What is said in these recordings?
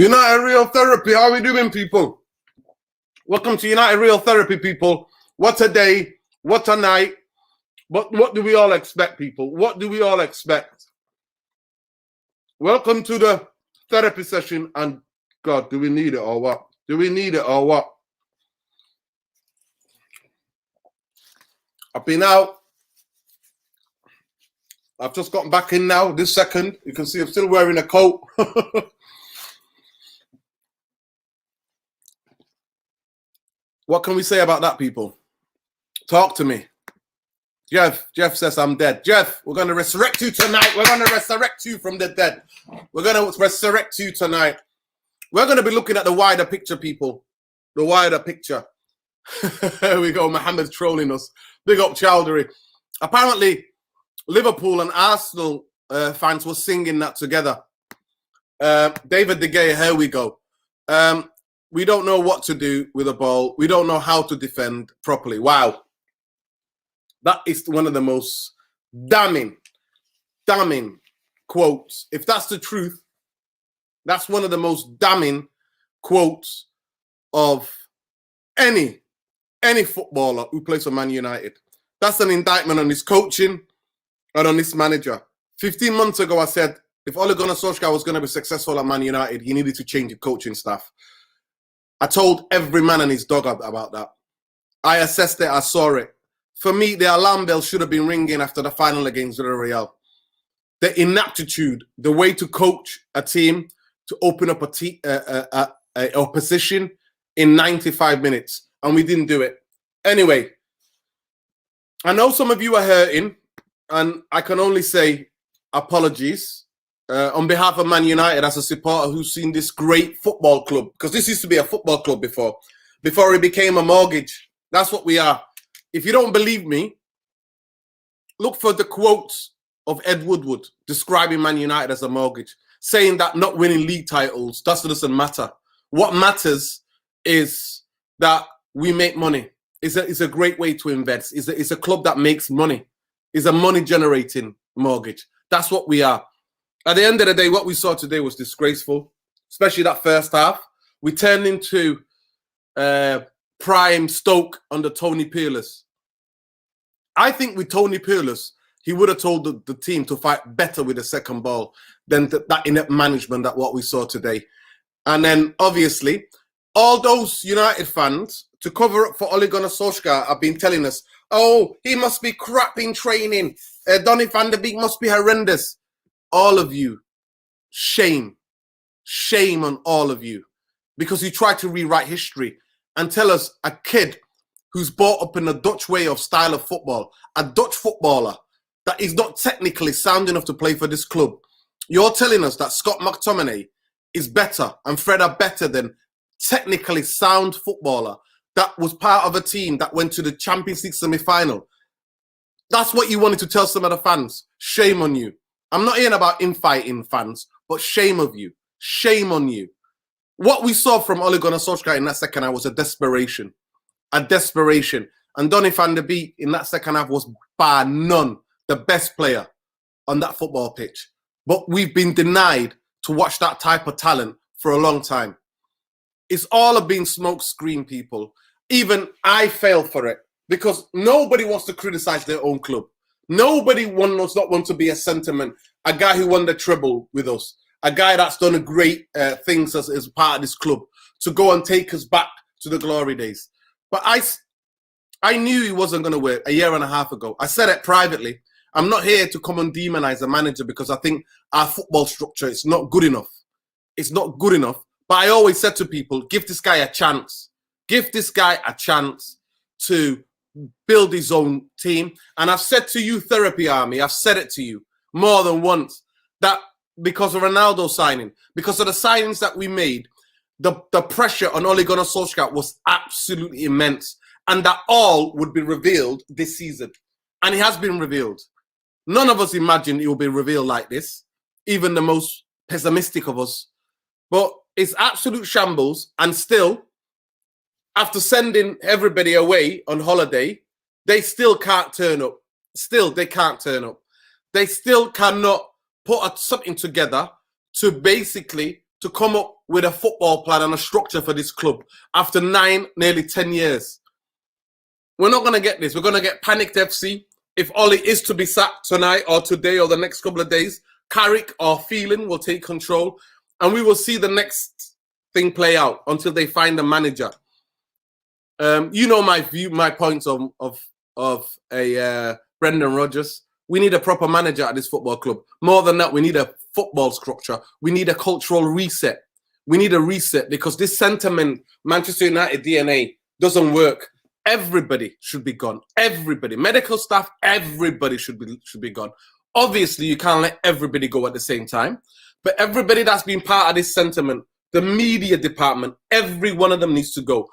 United Real Therapy, how are we doing, people? Welcome to United Real Therapy, people. What a day, what a night. But what do we all expect, people? What do we all expect? Welcome to the therapy session, and God, do we need it or what? Do we need it or what? I've been out. I've just gotten back in now, this second. You can see I'm still wearing a coat. What can we say about that, people? Talk to me. Jeff says I'm dead. Jeff, we're going to resurrect you tonight. We're going to resurrect you from the dead. We're going to resurrect you tonight. We're going to be looking at the wider picture, people. The wider picture. There we go. Mohammed's trolling us. Big up Chowdhury. Apparently, Liverpool and Arsenal fans were singing that together. David De Gea, here we go. We don't know what to do with the ball. We don't know how to defend properly. Wow. That is one of the most damning quotes. If that's the truth, that's one of the most damning quotes of any footballer who plays for Man United. That's an indictment on his coaching and on his manager. 15 months ago, I said, if Ole Gunnar Solskjaer was going to be successful at Man United, he needed to change the coaching staff. I told every man and his dog about that. I assessed it. I saw it. For me, the alarm bell should have been ringing after the final against Villarreal. The inaptitude, the way to coach a team, to open up a opposition in 95 minutes. And we didn't do it. Anyway, I know some of you are hurting, and I can only say apologies. On behalf of Man United, as a supporter who's seen this great football club, because this used to be a football club before it became a mortgage. That's what we are. If you don't believe me, look for the quotes of Ed Woodward describing Man United as a mortgage, saying that not winning league titles doesn't matter. What matters is that we make money. It's a great way to invest. It's a club that makes money. It's a money-generating mortgage. That's what we are. At the end of the day, what we saw today was disgraceful, especially that first half. We turned into prime Stoke under Tony Pulis. I think with Tony Pulis, he would have told the team to fight better with the second ball than that inept management that what we saw today. And then, obviously, all those United fans, to cover up for Ole Gunnar Solskjaer, have been telling us, oh, he must be crap in training. Donny van de Beek must be horrendous. All of you, shame on all of you, because you try to rewrite history and tell us a kid who's brought up in a Dutch way of style of football, a Dutch footballer that is not technically sound enough to play for this club. You're telling us that Scott McTominay is better and Fred are better than technically sound footballer that was part of a team that went to the Champions League semi-final. That's what you wanted to tell some of the fans. Shame on you. I'm not hearing about infighting fans, but shame of you. Shame on you. What we saw from Ole Gunnar Solskjaer in that second half was a desperation. And Donny van de Beek in that second half was by none the best player on that football pitch. But we've been denied to watch that type of talent for a long time. It's all been smoke screen, people. Even I fail for it because nobody wants to criticize their own club. Nobody does not want to be a sentiment, a guy who won the treble with us, a guy that's done great things as part of this club, to go and take us back to the glory days. But I knew he wasn't going to work a year and a half ago. I said it privately. I'm not here to come and demonize a manager because I think our football structure is not good enough. It's not good enough. But I always said to people, give this guy a chance. Give this guy a chance to build his own team. And I've said to you, Therapy Army, I've said it to you more than once, that because of Ronaldo signing, because of the signings that we made, the pressure on Ole Gunnar Solskjaer was absolutely immense. And that all would be revealed this season. And it has been revealed. None of us imagined it will be revealed like this, even the most pessimistic of us. But it's absolute shambles. And still, after sending everybody away on holiday, they still can't turn up. They can't turn up. They still cannot put something together to basically to come up with a football plan and a structure for this club after 9, nearly 10 years. We're not going to get this. We're going to get panicked FC. If Ollie is to be sacked tonight or today or the next couple of days, Carrick or Phelan will take control, and we will see the next thing play out until they find a manager. You know my points of a Brendan Rodgers. We need a proper manager at this football club. More than that, we need a football structure. We need a cultural reset. We need a reset because this sentiment, Manchester United DNA, doesn't work. Everybody should be gone. Everybody, medical staff, everybody should be gone. Obviously, you can't let everybody go at the same time, but everybody that's been part of this sentiment, the media department, every one of them needs to go.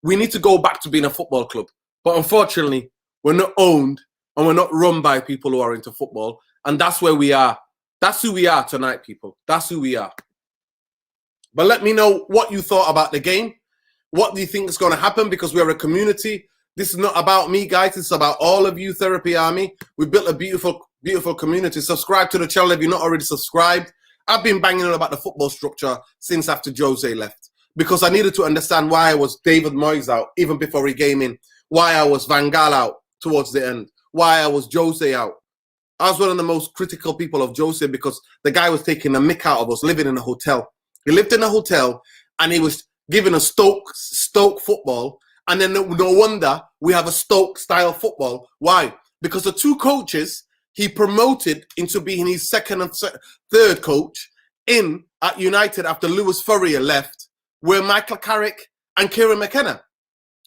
We need to go back to being a football club. But unfortunately, we're not owned and we're not run by people who are into football. And that's where we are. That's who we are tonight, people. That's who we are. But let me know what you thought about the game. What do you think is going to happen? Because we're a community. This is not about me, guys. It's about all of you, Therapy Army. We built a beautiful, beautiful community. Subscribe to the channel if you're not already subscribed. I've been banging on about the football structure since after Jose left, because I needed to understand why I was David Moyes out even before he came in, why I was Van Gaal out towards the end, why I was Jose out. I was one of the most critical people of Jose because the guy was taking the mick out of us living in a hotel. He lived in a hotel and he was giving a Stoke football, and then no wonder we have a Stoke-style football. Why? Because the two coaches he promoted into being his second and third coach at United after Lewis Furrier left were Michael Carrick and Kieran McKenna.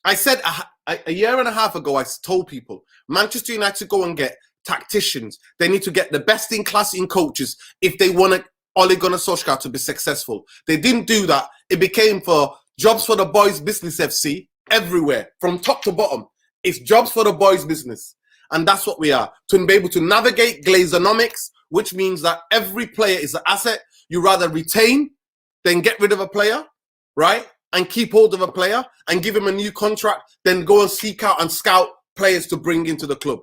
I said a year and a half ago, I told people, Manchester United go and get tacticians. They need to get the best in class in coaches if they want Ole Gunnar Solskjaer to be successful. They didn't do that. It became for jobs for the boys business FC everywhere, from top to bottom. It's jobs for the boys business. And that's what we are. To be able to navigate Glazonomics, which means that every player is an asset. You rather retain than get rid of a player, right? And keep hold of a player and give him a new contract, then go and seek out and scout players to bring into the club.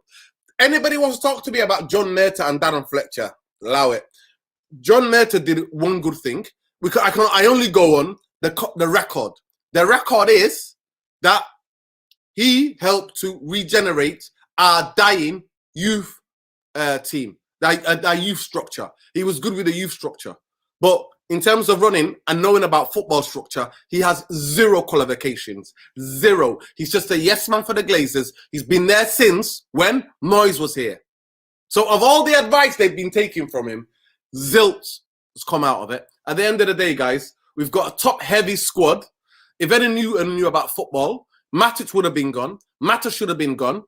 Anybody wants to talk to me about John Murtagh and Darren Fletcher? Allow it. John Murtagh did one good thing. I only go on the record. The record is that he helped to regenerate our dying youth team, our youth structure. He was good with the youth structure. But in terms of running and knowing about football structure, he has zero qualifications. Zero. He's just a yes man for the Glazers. He's been there since when Moyes was here. So of all the advice they've been taking from him, zilch has come out of it. At the end of the day, guys, we've got a top-heavy squad. If any knew about football, Matic would have been gone. Mata should have been gone,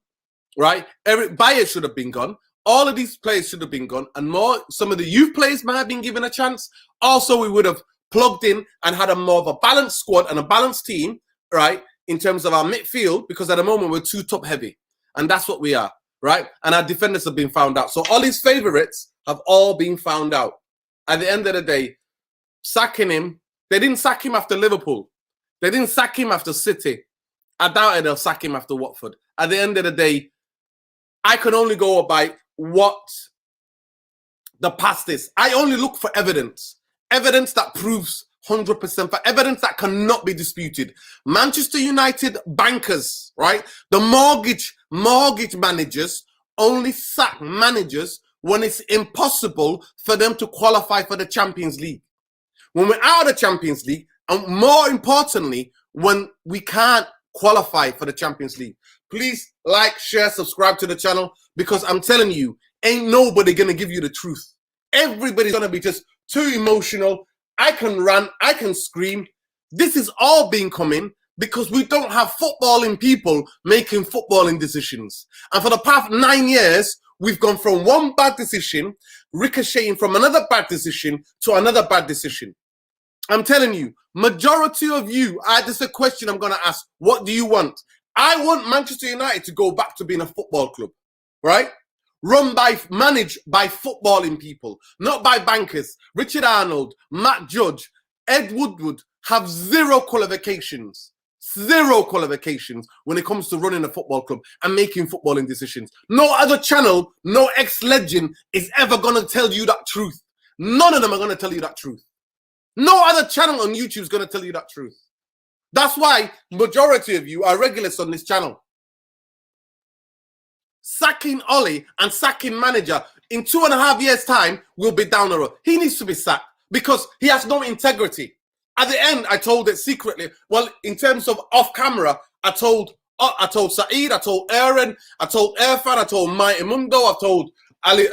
right? Eric Bayer should have been gone. All of these players should have been gone. And some of the youth players might have been given a chance. Also, we would have plugged in and had a more of a balanced squad and a balanced team, right, in terms of our midfield, because at the moment we're too top-heavy. And that's what we are, right? And our defenders have been found out. So all his favourites have all been found out. At the end of the day, sacking him, they didn't sack him after Liverpool. They didn't sack him after City. I doubt they'll sack him after Watford. At the end of the day, I can only go by what the past is. I only look for evidence. Evidence that proves 100%, for evidence that cannot be disputed. Manchester United bankers, right? The mortgage managers only sack managers when it's impossible for them to qualify for the Champions League. When we're out of the Champions League, and more importantly, when we can't qualify for the Champions League. Please like, share, subscribe to the channel, because I'm telling you, ain't nobody going to give you the truth. Everybody's going to be just too emotional. I can rant, I can scream. This is all being coming because we don't have footballing people making footballing decisions. And for the past 9 years, we've gone from one bad decision, ricocheting from another bad decision to another bad decision. I'm telling you, majority of you, this is a question I'm going to ask. What do you want? I want Manchester United to go back to being a football club, right? Managed by footballing people, not by bankers. Richard Arnold, Matt Judge, Ed Woodward have zero qualifications when it comes to running a football club and making footballing decisions. No other channel, no ex-legend is ever going to tell you that truth. None of them are going to tell you that truth. No other channel on YouTube is going to tell you that truth. That's why majority of you are regulars on this channel. Sacking Ollie and sacking manager in 2.5 years' time will be down the road. He needs to be sacked because he has no integrity. At the end, I told it secretly. Well, in terms of off camera, I told Saeed, I told Aaron, I told Irfan, I told Mighty Mundo, I told Ali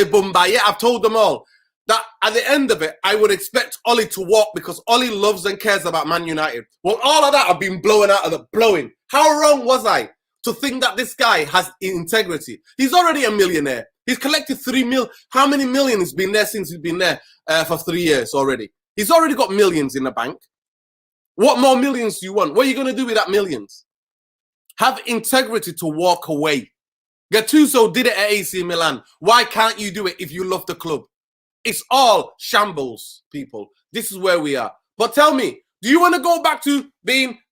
Bumbaye, I've told them all that at the end of it, I would expect Ollie to walk because Ollie loves and cares about Man United. Well, all of that have been blowing out of the blowing. How wrong was I to think that this guy has integrity? He's already a millionaire. He's collected 3 mil. How many million has been there since he's been there for 3 years already? He's already got millions in the bank. What more millions do you want? What are you going to do with that millions? Have integrity to walk away. Gattuso did it at AC Milan. Why can't you do it if you love the club? It's all shambles, people. This is where we are. But tell me, do you want to go back to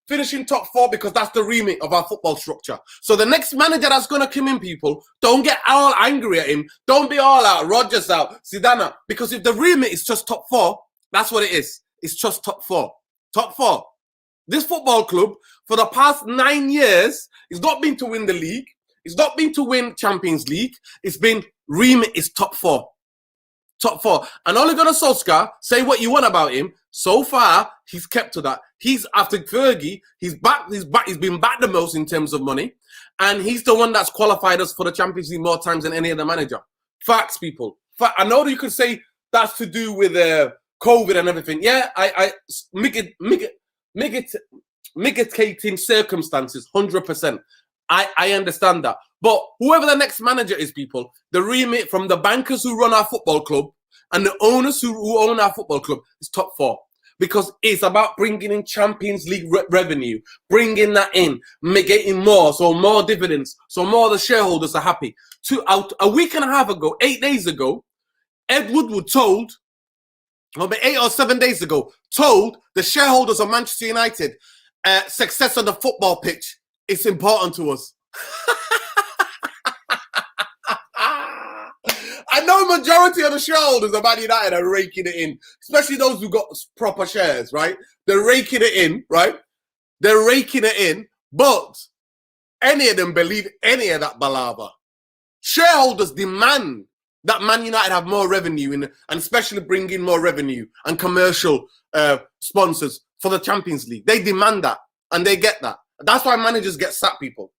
finishing top 4 because that's the remit of our football structure? So the next manager that's going to come in, people, don't get all angry at him. Don't be all out. Rodgers out. Zidane out. Because if the remit is just top 4, that's what it is. It's just top 4. Top 4. This football club, for the past 9 years, it's not been to win the league. It's not been to win Champions League. It's been remit is top 4. Top 4. And Ole Gunnar Solskjaer, say what you want about him. So far, he's kept to that. He's after Fergie. He's been back the most in terms of money, and he's the one that's qualified us for the Champions League more times than any other manager. Facts, people. I know that you could say that's to do with COVID and everything. Yeah, I mitigating circumstances, 100%. I understand that. But whoever the next manager is, people, the remit from the bankers who run our football club and the owners who own our football club is top 4. Because it's about bringing in Champions League revenue, bringing that in, getting more, so more dividends, so more of the shareholders are happy. A week and a half ago, 8 days ago, Ed Woodward told, or 8 or 7 days ago, told the shareholders of Manchester United, success on the football pitch is important to us. I know majority of the shareholders of Man United are raking it in, especially those who got proper shares, right? They're raking it in, right? They're raking it in, but any of them believe any of that balava. Shareholders demand that Man United have more revenue and especially bring in more revenue and commercial sponsors for the Champions League. They demand that, and they get that. That's why managers get sacked, people.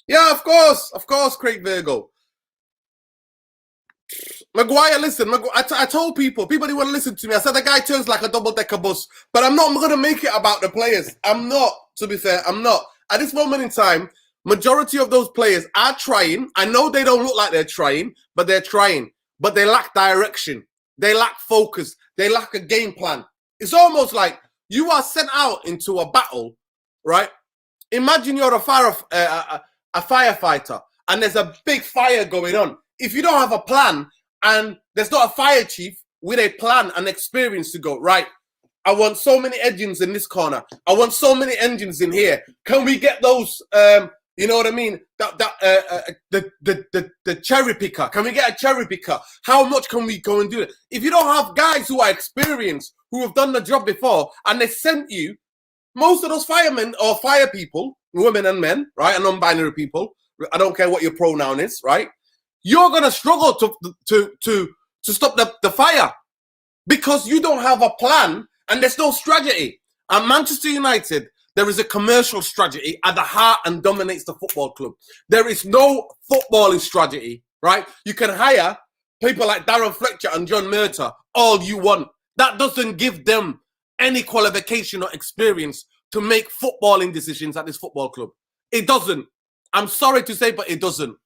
Yeah, of course, Craig Virgo. Maguire, listen, I told people didn't want to listen to me. I said the guy turns like a double-decker bus, but I'm not going to make it about the players. I'm not, to be fair, I'm not. At this moment in time, majority of those players are trying. I know they don't look like they're trying, but they're trying. But they lack direction. They lack focus. They lack a game plan. It's almost like you are sent out into a battle, right? Imagine you're a firefighter and there's a big fire going on. If you don't have a plan and there's not a fire chief with a plan and experience to go, right, I want so many engines in this corner. I want so many engines in here. Can we get those, you know what I mean? The cherry picker. Can we get a cherry picker? How much can we go and do it? If you don't have guys who are experienced, who have done the job before, and they sent you, most of those firemen or fire people, women and men, right, and non-binary people, I don't care what your pronoun is, right? You're going to struggle to stop the fire because you don't have a plan and there's no strategy. At Manchester United, there is a commercial strategy at the heart and dominates the football club. There is no footballing strategy, right? You can hire people like Darren Fletcher and John Murtaugh all you want. That doesn't give them any qualification or experience to make footballing decisions at this football club. It doesn't. I'm sorry to say, but it doesn't.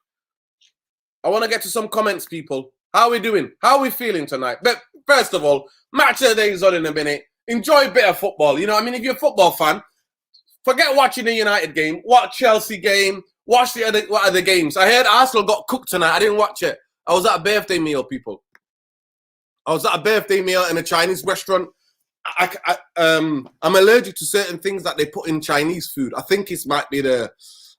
I want to get to some comments, people. How are we doing? How are we feeling tonight? But first of all, match of the day is on in a minute. Enjoy a bit of football. You know what I mean? If you're a football fan, forget watching the United game. Watch Chelsea game. Watch the other games. I heard Arsenal got cooked tonight. I didn't watch it. I was at a birthday meal, people. I was at a birthday meal in a Chinese restaurant. I'm allergic to certain things that they put in Chinese food. I think it might be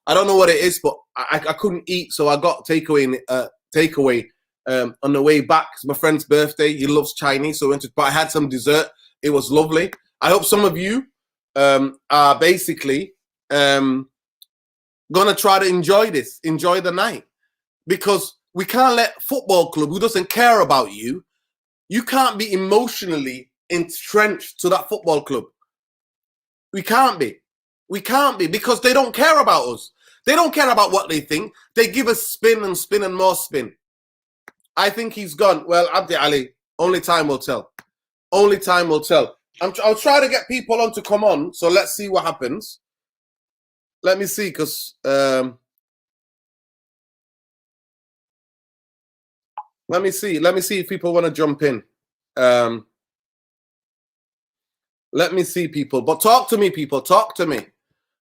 I don't know what it is, but I couldn't eat, so I got takeaway. on the way back. It's my friend's birthday. He loves Chinese, so but I had some dessert. It was lovely. I hope some of you are basically gonna try to enjoy the night, because we can't let football club who doesn't care about you. You can't be emotionally entrenched to that football club. We can't be. We can't be, because they don't care about us. They don't care about what they think. They give us spin and spin and more spin. I think he's gone. Well, Abdi Ali, only time will tell. Only time will tell. I'll try to get people on to come on, so let's see what happens. Let me see, because let me see if people want to jump in. Let me see people, but talk to me, people. Talk to me.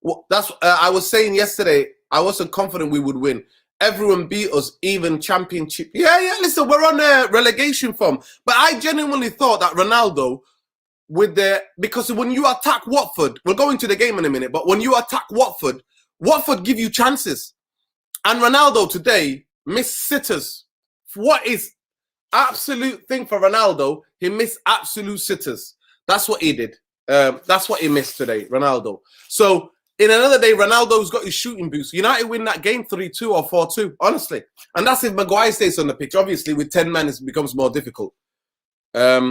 Well, that's I was saying yesterday. I wasn't confident we would win. Everyone beat us, even championship. Yeah. Listen, we're on a relegation form, but I genuinely thought that Ronaldo, because when you attack Watford, we'll go into the game in a minute. But when you attack Watford give you chances, and Ronaldo today missed sitters. What is absolute thing for Ronaldo? He missed absolute sitters. That's what he did. That's what he missed today, Ronaldo. So in another day, Ronaldo's got his shooting boost. United win that game 3-2 or 4-2, honestly. And that's if Maguire stays on the pitch. Obviously, with 10 men, it becomes more difficult. Let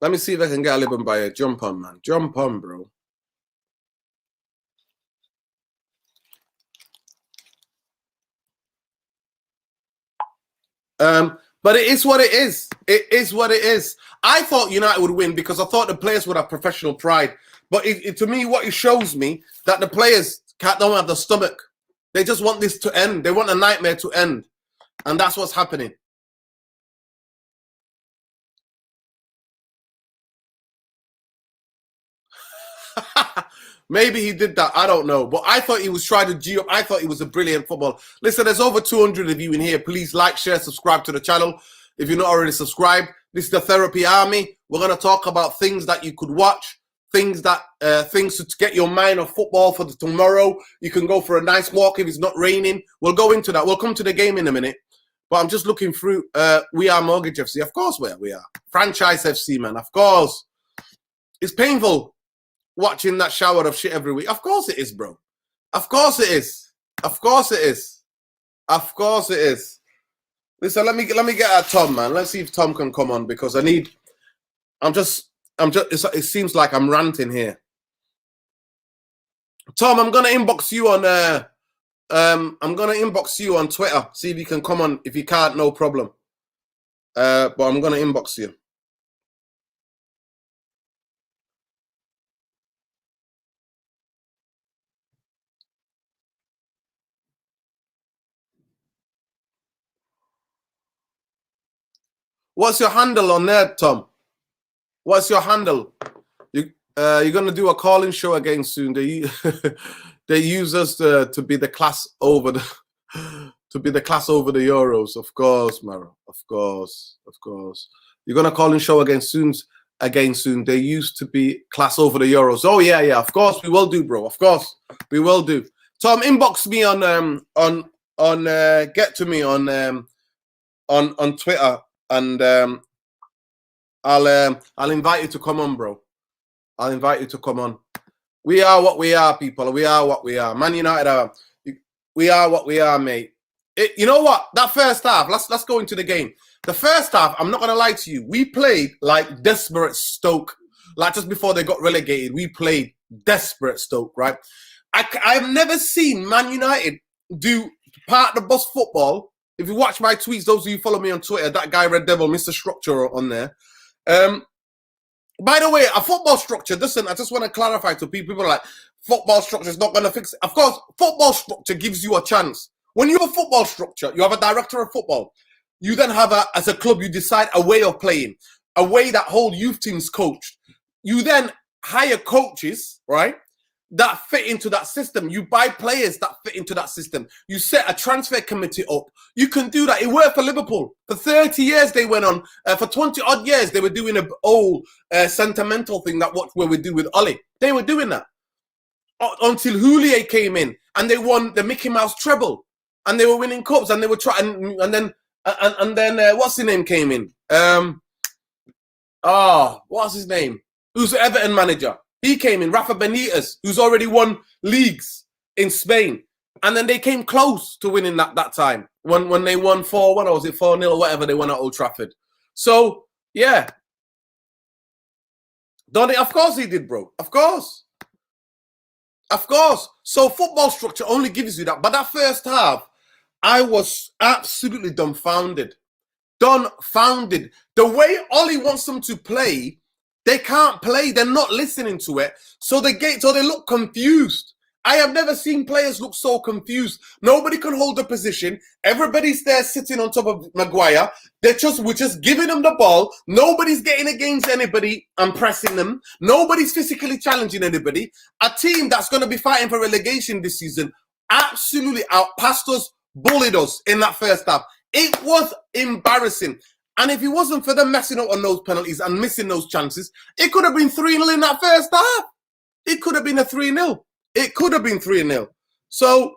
me see if I can get a little by jump on, man. Jump on, bro. But it is what it is. It is what it is. I thought United would win because I thought the players would have professional pride. But to me, what it shows me that the players don't have the stomach. They just want this to end. They want a nightmare to end. And that's what's happening. Maybe he did that. I don't know. But I thought he was trying to G up. I thought he was a brilliant football. Listen, there's over 200 of you in here. Please like, share, subscribe to the channel. If you're not already subscribed, this is the Therapy Army. We're going to talk about things that you could watch, things to get your mind off football for tomorrow. You can go for a nice walk if it's not raining. We'll go into that. We'll come to the game in a minute. But I'm just looking through. We are Morgagefc. Of course we are. Franchise FC, man. Of course. It's painful watching that shower of shit every week. Of course it is, bro. Of course it is. Of course it is. Of course it is. Listen, let me get at Tom, man. Let's see if Tom can come on, because it seems like I'm ranting here. Tom, I'm gonna inbox you on Twitter. See if you can come on. If you can't, no problem. But I'm gonna inbox you. What's your handle on there, Tom? What's your handle? You're gonna do a call-in show again soon. They use us to be the class over the Euros. Of course, Maro. Of course. You're gonna call-in show again soon. They used to be class over the Euros. Oh yeah. Of course we will do, bro. Of course we will do. Tom, inbox me on get to me on Twitter. And I'll invite you to come on, bro. I'll invite you to come on. We are what we are, people. We are what we are. Man United we are what we are, mate. You know what? That first half, let's go into the game. The first half, I'm not gonna lie to you, we played like desperate Stoke. Like just before they got relegated, we played desperate Stoke, right? I've never seen Man United do part of the bus football. If you watch my tweets, those of you who follow me on Twitter, that guy Red Devil, Mr. Structure on there. By the way, a football structure, listen, I just want to clarify to people are like, football structure is not going to fix it. Of course, football structure gives you a chance. When you have a football structure, you have a director of football. You then have, as a club, you decide a way of playing, a way that whole youth team's coached. You then hire coaches, right, that fit into that system. You buy players that fit into that system. You set a transfer committee up. You can do that. It worked for Liverpool. For 30 years they went on. For 20 odd years they were doing an old sentimental thing that what we would do with Oli. They were doing that until Houllier came in and they won the Mickey Mouse treble and they were winning cups and they were trying. And then And then what's his name came in? What's his name? Who's the Everton manager? He came in, Rafa Benitez, who's already won leagues in Spain. And then they came close to winning that time when they won 4-1, or was it 4-0 or whatever they won at Old Trafford. So, yeah. Donny, of course he did, bro. Of course. Of course. So football structure only gives you that. But that first half, I was absolutely dumbfounded. Dumbfounded. The way Ollie wants them to play, they can't play. They're not listening to it. So they look confused. I have never seen players look so confused. Nobody can hold the position. Everybody's there sitting on top of Maguire. We're just giving them the ball. Nobody's getting against anybody and pressing them. Nobody's physically challenging anybody. A team that's going to be fighting for relegation this season absolutely outpassed us, bullied us in that first half. It was embarrassing. And if it wasn't for them messing up on those penalties and missing those chances, it could have been 3-0 in that first half. It could have been a 3-0. It could have been 3-0. So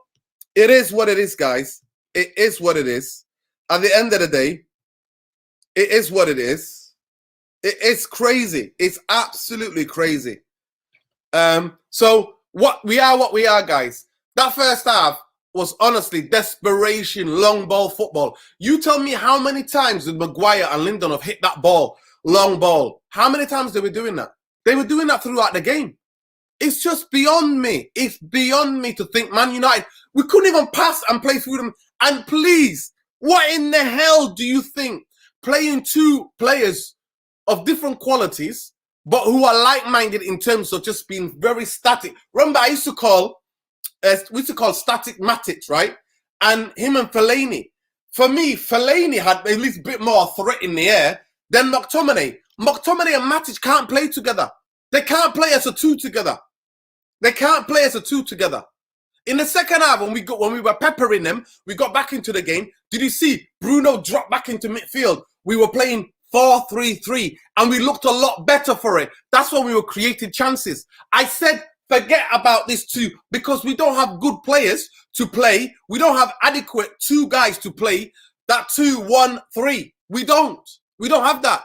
it is what it is, guys. It is what it is. At the end of the day, it is what it is. It's crazy. It's absolutely crazy. So what we are, guys. That first half was honestly desperation, long ball football. You tell me how many times did Maguire and Lindelof hit that ball, long ball? How many times they were doing that? They were doing that throughout the game. It's just beyond me. It's beyond me to think Man United, we couldn't even pass and play through them. And please, what in the hell do you think playing two players of different qualities, but who are like-minded in terms of just being very static? Remember, we used to call static Matic, right? And him and Fellaini. For me, Fellaini had at least a bit more threat in the air than McTominay. McTominay and Matic can't play together. They can't play as a two together. They can't play as a two together. In the second half, when we were peppering them, we got back into the game. Did you see Bruno drop back into midfield? We were playing 4-3-3, and we looked a lot better for it. That's when we were creating chances. I said, forget about this two, because we don't have good players to play. We don't have adequate two guys to play that 2-1-3. We don't have that.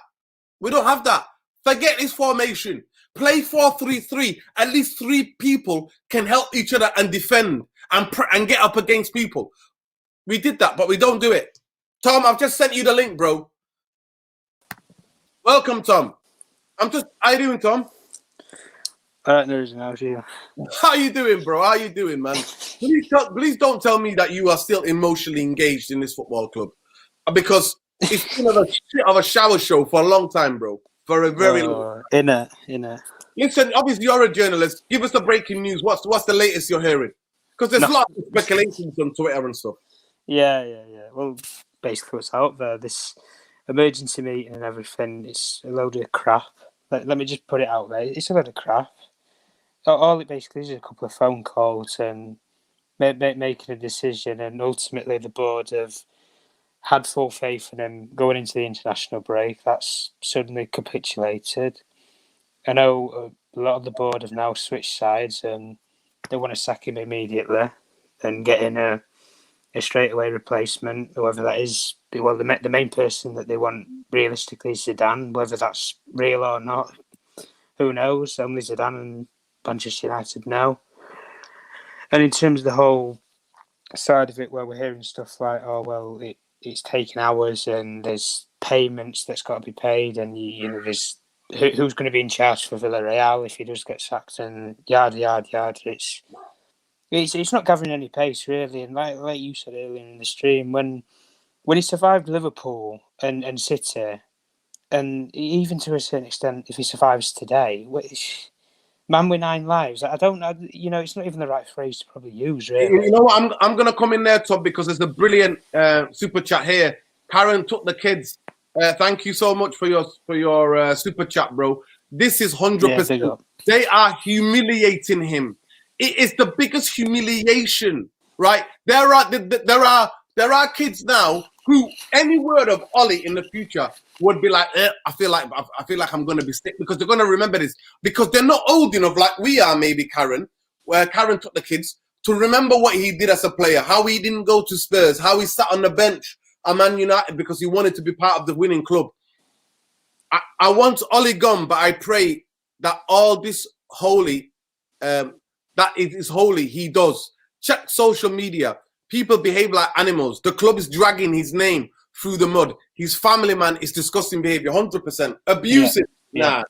We don't have that. Forget this formation. Play 4-3-3. At least three people can help each other and defend and get up against people. We did that, but we don't do it. Tom, I've just sent you the link, bro. Welcome, Tom. How you doing, Tom? All right, there's now you. How you doing, bro? How you doing, man? Please don't tell me that you are still emotionally engaged in this football club, because it's been a shit of a shower show for a long time, bro. For a very long time. In a. Listen, obviously you're a journalist. Give us the breaking news. What's the latest you're hearing? Because there's lots of speculations on Twitter and stuff. Yeah. Well, basically what's out there, this emergency meeting and everything, it's a load of crap. Let me just put it out there. It's a load of crap. All it basically is a couple of phone calls and making a decision, and ultimately the board have had full faith in him going into the international break. That's suddenly capitulated. I know a lot of the board have now switched sides and they want to sack him immediately and get in a straightaway replacement, whoever that is. Well, the main person that they want realistically is Zidane. Whether that's real or not, who knows? Only Zidane and Manchester United know. And in terms of the whole side of it, where we're hearing stuff like, oh, well, it's taking hours and there's payments that's got to be paid, and you know there's who's going to be in charge for Villarreal if he does get sacked, and yard. It's not gathering any pace really, and like you said earlier in the stream, when he survived Liverpool and City, and even to a certain extent, if he survives today, man with 9 lives. I don't know. You know, it's not even the right phrase to probably use, really. You know what? I'm going to come in there, Tom, because there's a brilliant super chat here. Karen took the kids. Thank you so much for your super chat, bro. This is 100%. Yeah, they are humiliating him. It is the biggest humiliation, right? There are kids now who any word of Ollie in the future would be like, I feel like I'm going to be sick, because they're going to remember this, because they're not old enough like we are, maybe Karen, where Karen took the kids, to remember what he did as a player, how he didn't go to Spurs, how he sat on the bench a Man United because he wanted to be part of the winning club. I want Ollie gone, but I pray that all this holy, that it is holy, he does. Check social media. People behave like animals. The club is dragging his name through the mud. His family man is disgusting behavior, 100%. Abusive. Nah.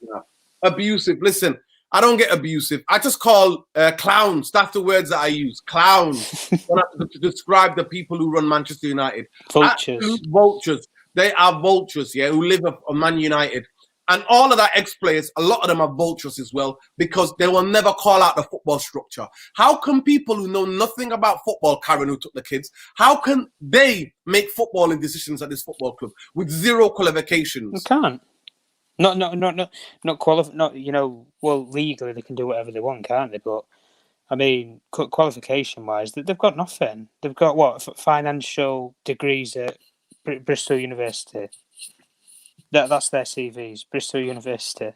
Abusive. Listen, I don't get abusive. I just call clowns. That's the words that I use. Clowns. To describe the people who run Manchester United. Vultures. Absolute vultures. They are vultures, yeah, who live on Man United. And all of that ex-players, a lot of them are vultures as well, because they will never call out the football structure. How can people who know nothing about football, Karen, who took the kids, how can they make footballing decisions at this football club with zero qualifications? You can't. Not qualified. Not, you know. Well, legally they can do whatever they want, can't they? But I mean, qualification-wise, they've got nothing. They've got what, financial degrees at Bristol University. That's their CVs. Bristol University.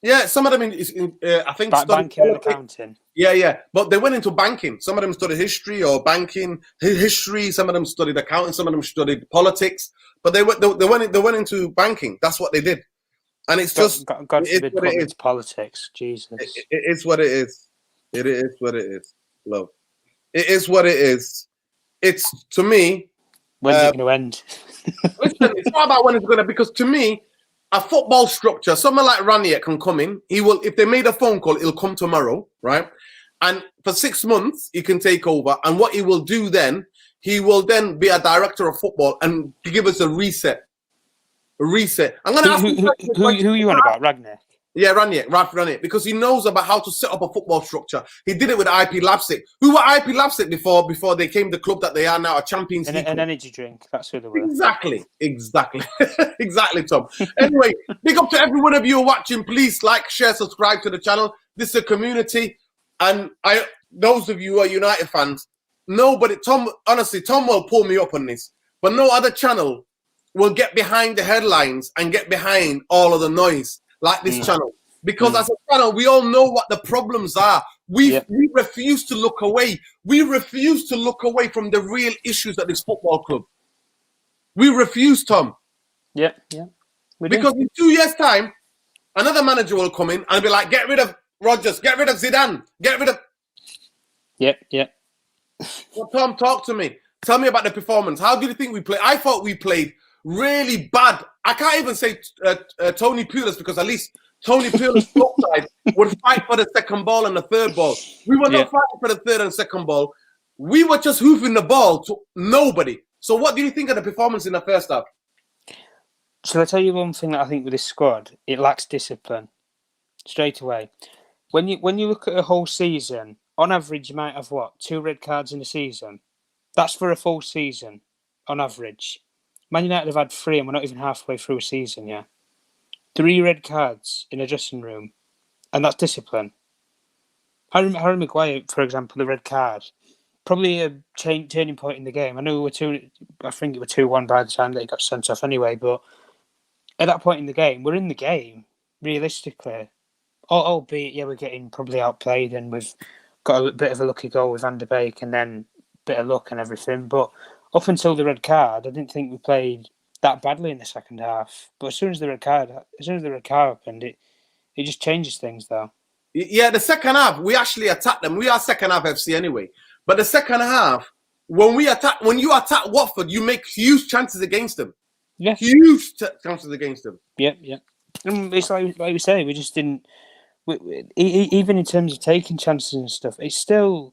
Yeah, some of them I think banking and accounting. Yeah, but they went into banking. Some of them studied history or banking history. Some of them studied accounting. Some of them studied politics. But they went into banking. That's what they did. And it's just God forbid put into politics. Jesus, it is what it is. It is what it is. Love. It is what it is. It's, to me. When's it going to end? Listen, it's not about when it's going to, because to me, a football structure, someone like Ranieri can come in. He will, if they made a phone call, he'll come tomorrow, right? And for 6 months, he can take over. And what he will do then, he will then be a director of football and give us a reset. I'm going to ask who are you on about, Ragnar? Yeah, Ranieri, because he knows about how to set up a football structure. He did it with IP Leipzig. Who were IP Leipzig before they came the club that they are now, a Champions League club? An energy drink, that's who they were. Exactly, exactly, Tom. Anyway, big up to every one of you watching. Please like, share, subscribe to the channel. This is a community, and those of you who are United fans, nobody, Tom, honestly, Tom will pull me up on this, but no other channel will get behind the headlines and get behind all of the noise like this channel, because as a channel, we all know what the problems are. We refuse to look away. We refuse to look away from the real issues at this football club. We refuse, Tom. Yeah. Because in 2 years' time, another manager will come in and be like, get rid of Rodgers, get rid of Zidane, get rid of... Yeah. Well, Tom, talk to me. Tell me about the performance. How did you think we played? I thought we played really bad. I can't even say Tony Pulis, because at least Tony Pulis' side would fight for the second ball and the third ball. We were not fighting for the third and second ball. We were just hoofing the ball to nobody. So what do you think of the performance in the first half? Shall I tell you one thing that I think with this squad? It lacks discipline. Straight away. When you look at a whole season, on average you might have 2 red cards in a season. That's for a full season, on average. Man United have had 3 and we're not even halfway through a season, 3 red cards in a dressing room, and that's discipline. Harry Maguire, for example, the red card, probably a turning point in the game. I know I think it was 2-1 by the time that he got sent off anyway, but at that point in the game, we're in the game, realistically. Albeit, we're getting probably outplayed and we've got a bit of a lucky goal with Van der Beek and then a bit of luck and everything, but up until the red card, I didn't think we played that badly in the second half. But as soon as the red card happened, it just changes things, though. Yeah, the second half, we actually attacked them. We are second half FC anyway. But the second half, when you attack Watford, you make huge chances against them. Yeah, huge chances against them. Yeah. And it's like we say, we just didn't. Even in terms of taking chances and stuff, it's still.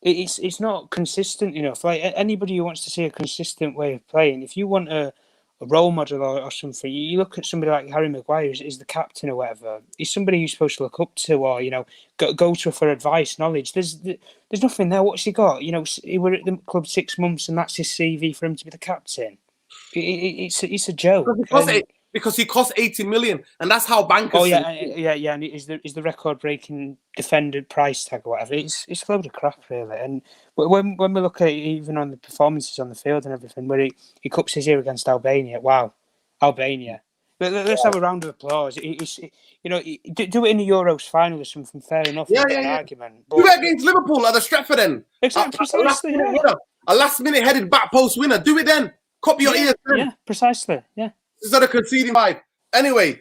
It's not consistent enough. Like anybody who wants to see a consistent way of playing, if you want a role model or something, you look at somebody like Harry Maguire, is the captain or whatever. He's somebody you're supposed to look up to, or go to for advice, knowledge. There's nothing there. What's he got? He were at the club 6 months, and that's his CV for him to be the captain. It's a joke. Because he cost 80 million, and that's how bankers. Oh yeah, and is the record-breaking defender price tag or whatever? It's a load of crap, really. And when we look at it, even on the performances on the field and everything, where he cups his ear against Albania, wow, Albania. Let's have a round of applause. Do it in the Euros final or something. Fair enough. Yeah. Argument. But... Do it against Liverpool at the Stretford end. Exactly. A last minute headed back post winner. Do it then. Copy your ears. Yeah, precisely. Yeah. Instead of conceding 5. Anyway,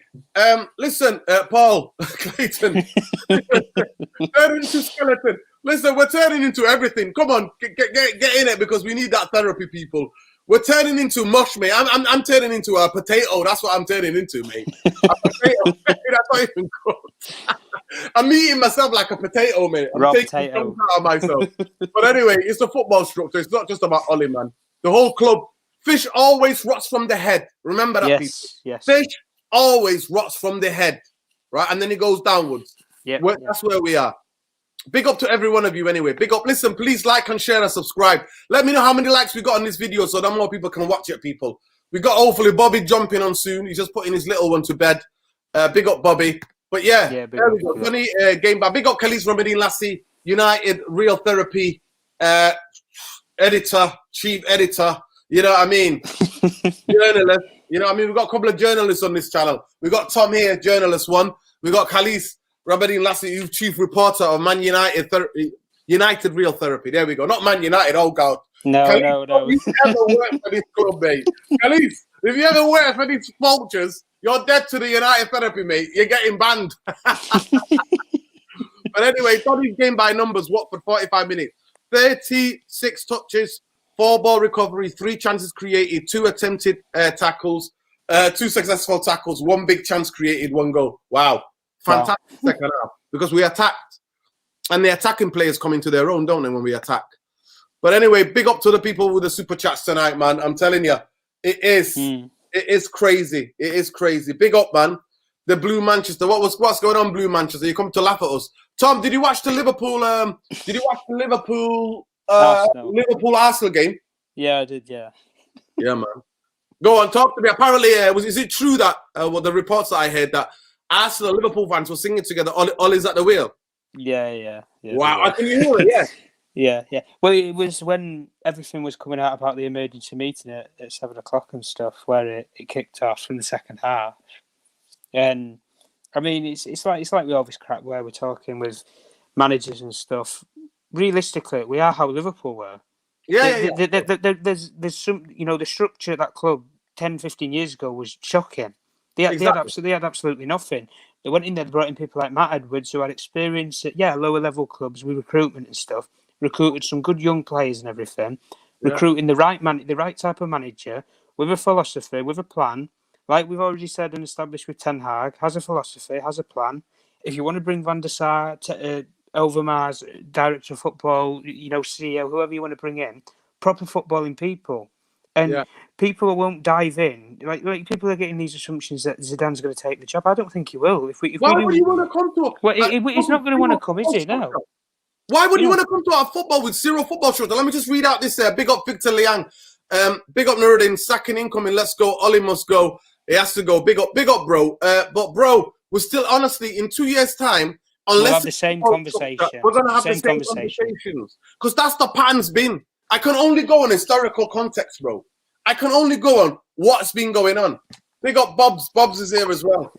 listen, Paul, Clayton, turn into skeleton. Listen, we're turning into everything. Come on, get in it because we need that therapy, people. We're turning into mush, mate. I'm turning into a potato. That's what I'm turning into, mate. A potato. That's not even good. I'm eating myself like a potato, mate. I'm taking potato out of myself. But anyway, it's the football structure. It's not just about Ollie, man. The whole club. Fish always rots from the head. Remember that, people. Yes. Fish always rots from the head, right? And then it goes downwards. That's where we are. Big up to every one of you anyway. Big up. Listen, please like and share and subscribe. Let me know how many likes we got on this video so that more people can watch it, people. We got hopefully Bobby jumping on soon. He's just putting his little one to bed. Big up, Bobby. But yeah, there we go. Funny game back. Big up Khalis Ramadan Lassie, United Real Therapy editor, chief editor. You know what I mean? Journalist. You know what I mean? We've got a couple of journalists on this channel. We got Tom here, journalist 1. We got Khalis Ramadan Lassie, chief reporter of Man United United Real Therapy. There we go. Not Man United. Oh God. No. If you ever work for this club, mate. Khalis, if you ever work for these vultures, you're dead to the United Therapy, mate. You're getting banned. But anyway, Tony's game by numbers. Watford 45 minutes, 36 touches. 4 ball recovery, 3 chances created, 2 attempted tackles, 2 successful tackles, 1 big chance created, 1 goal. Wow. Fantastic second half because we attacked. And the attacking players come into their own, don't they, when we attack? But anyway, big up to the people with the super chats tonight, man. I'm telling you, it is crazy. It is crazy. Big up, man. The Blue Manchester. What's going on, Blue Manchester? You come to laugh at us. Tom, did you watch the Liverpool Liverpool Arsenal game? Yeah, I did. Yeah. Yeah, man. Go on, talk to me. Apparently, is it true that the reports that I heard that Arsenal Liverpool fans were singing together? Ollie's at the wheel. Yeah. Wow, can you hear it? Yeah. Yeah. Well, it was when everything was coming out about the emergency meeting at 7:00 and stuff, where it kicked off from the second half. And I mean, it's like we always crack where we're talking with managers and stuff. Realistically, we are how Liverpool were. Yeah. There's some, the structure of that club 10, 15 years ago was shocking. They had absolutely nothing. They went in there, they brought in people like Matt Edwards who had experience at lower level clubs with recruitment and stuff. Recruited some good young players and everything. Recruiting the right type of manager with a philosophy, with a plan. Like we've already said and established with Ten Hag, has a philosophy, has a plan. If you want to bring Van der Sar, Overmars, director of football, CEO, whoever you want to bring in, proper footballing people. And people won't dive in. Like people are getting these assumptions that Zidane's going to take the job. I don't think he will. Why would you want to come to? He's not going to want to come, is he? No. Why would you want to come to our football with zero football structure? Let me just read out this. Big up Victor Liang. Big up Nuruddin. Sacking incoming. Let's go. Ollie must go. He has to go. Big up, bro. But bro, we're still honestly in 2 years' time. Unless we'll have the same conversation. We're going to have the same conversations. Because that's the pattern's been. I can only go on historical context, bro. I can only go on what's been going on. Big up Bobs. Bobs is here as well.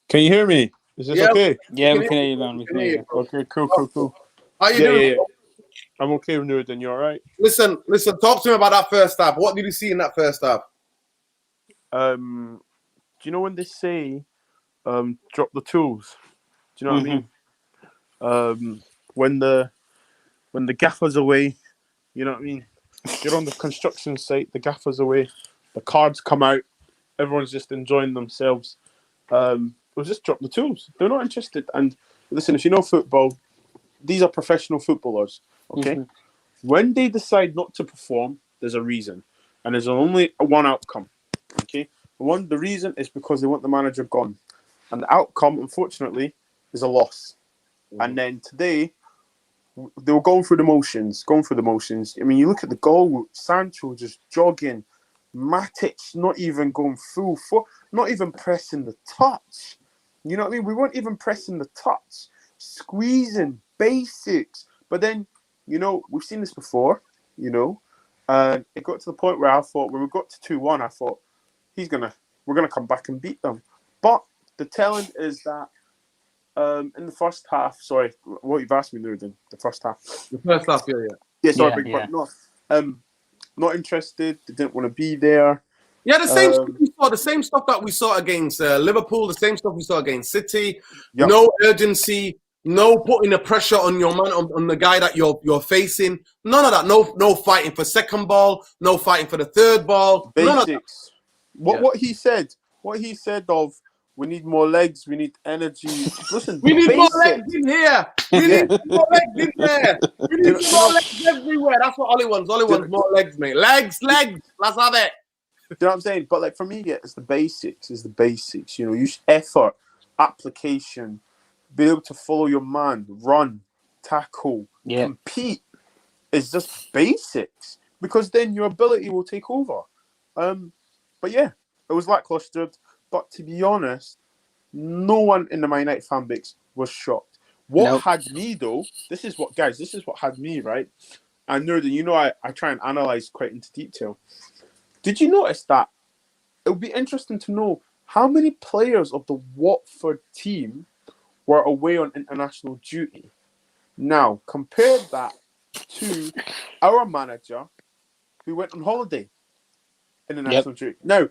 Can you hear me? Is this okay? Yeah, we can hear you, man. We can hear you. Okay, cool. How you doing? Yeah. I'm okay, Nuruddin. You all right? Listen. Talk to me about that first half. What did you see in that first half? Do you know when they say drop the tools? Do you know what I mean? When the gaffer's away, you know what I mean? You're on the construction site, the gaffer's away, the cards come out, everyone's just enjoying themselves. We'll just drop the tools. They're not interested. And listen, if you know football, these are professional footballers, okay? When they decide not to perform, there's a reason. And there's only one outcome, okay? The reason is because they want the manager gone. And the outcome, unfortunately, is a loss. And then today, they were going through the motions. I mean, you look at the goal, Sancho just jogging, Matic not even going full foot, not even pressing the touch. You know what I mean? We weren't even pressing the touch, squeezing, basics. But then, we've seen this before, and it got to the point where I thought, when we got to 2-1, I thought, we're gonna come back and beat them. But the telling is that in the first half, sorry, what you've asked me, Nuruddin, the first half. The first half, yeah. Yeah, sorry, big part. No. not interested. They didn't want to be there. Yeah, the same stuff we saw, the same stuff that we saw against Liverpool, the same stuff we saw against City. Yep. No urgency, no putting the pressure on your man, on the guy that you're facing. None of that. No fighting for second ball. No fighting for the third ball. Basics. What he said. What he said of we need more legs, we need energy. Listen, we need more basics. legs in here. We need more legs in there. We need more legs everywhere. That's what Ollie wants. Ollie wants more legs, mate. Legs. Let's have it. You know what I'm saying? But like for me, yeah, it's the basics. It's the basics. You know, use effort, application, be able to follow your man, run, tackle, compete. It's just basics because then your ability will take over. But yeah, it was lackluster. But to be honest, no one in the Man United fan base was shocked. What had me though? This is what had me right. And Nurden, you know, I try and analyze quite into detail. Did you notice that? It would be interesting to know how many players of the Watford team were away on international duty. Now, compare that to our manager who went on holiday in international duty. Now,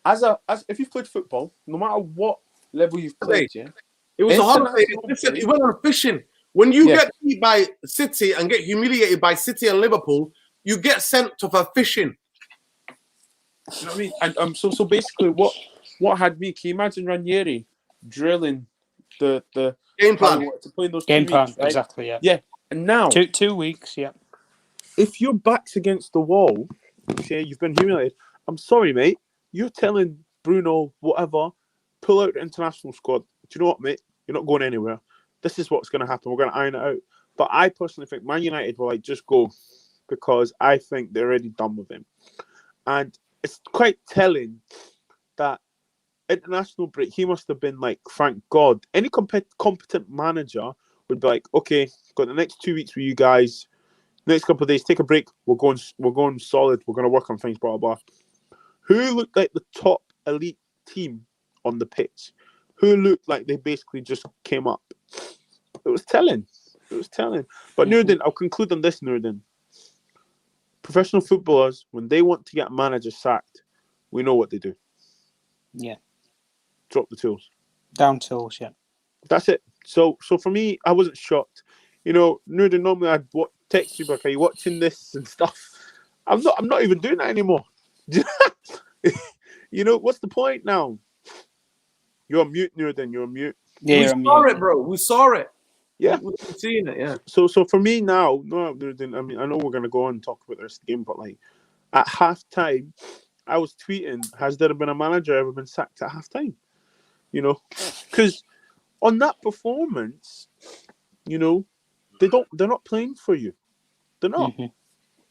as if you've played football, no matter what level you've played, it was a holiday. Listen, he went on fishing. When you get beat by City and get humiliated by City and Liverpool, you get sent to for fishing. You know what I mean? And so basically, what had me? Can you imagine Ranieri drilling the game plan to play in those game 2 plan weeks, right? exactly? Yeah. And now 2 weeks. Yeah. If your back's against the wall, okay, you've been humiliated. I'm sorry, mate. You're telling Bruno whatever, pull out the international squad. Do you know what, mate? You're not going anywhere. This is what's going to happen. We're going to iron it out. But I personally think Man United will just go because I think they're already done with him. And it's quite telling that international break, he must have been like, thank God. Any competent manager would be like, okay, got the next 2 weeks with you guys. Next couple of days, take a break. We're going solid. We're going to work on things, blah, blah, blah. Who looked like the top elite team on the pitch? Who looked like they basically just came up? It was telling. But Nurden, I'll conclude on this, Nurden. Professional footballers, when they want to get a manager sacked, we know what they do. Yeah. Drop the tools. Down tools, yeah. That's it. So for me, I wasn't shocked. You know, Nurden, normally I'd text you, like, are you watching this and stuff? I'm not even doing that anymore. You know, what's the point now? You're on mute, Nurden. You're on mute. Yeah, we saw it, bro. We saw it. Yeah, we've seen it. Yeah. So for me now, no, Nurden. I mean, I know we're gonna go on and talk about the rest of the game, but like at halftime, I was tweeting: has there been a manager ever been sacked at halftime? You know, because on that performance, you know, they're not playing for you. They're not. Mm-hmm.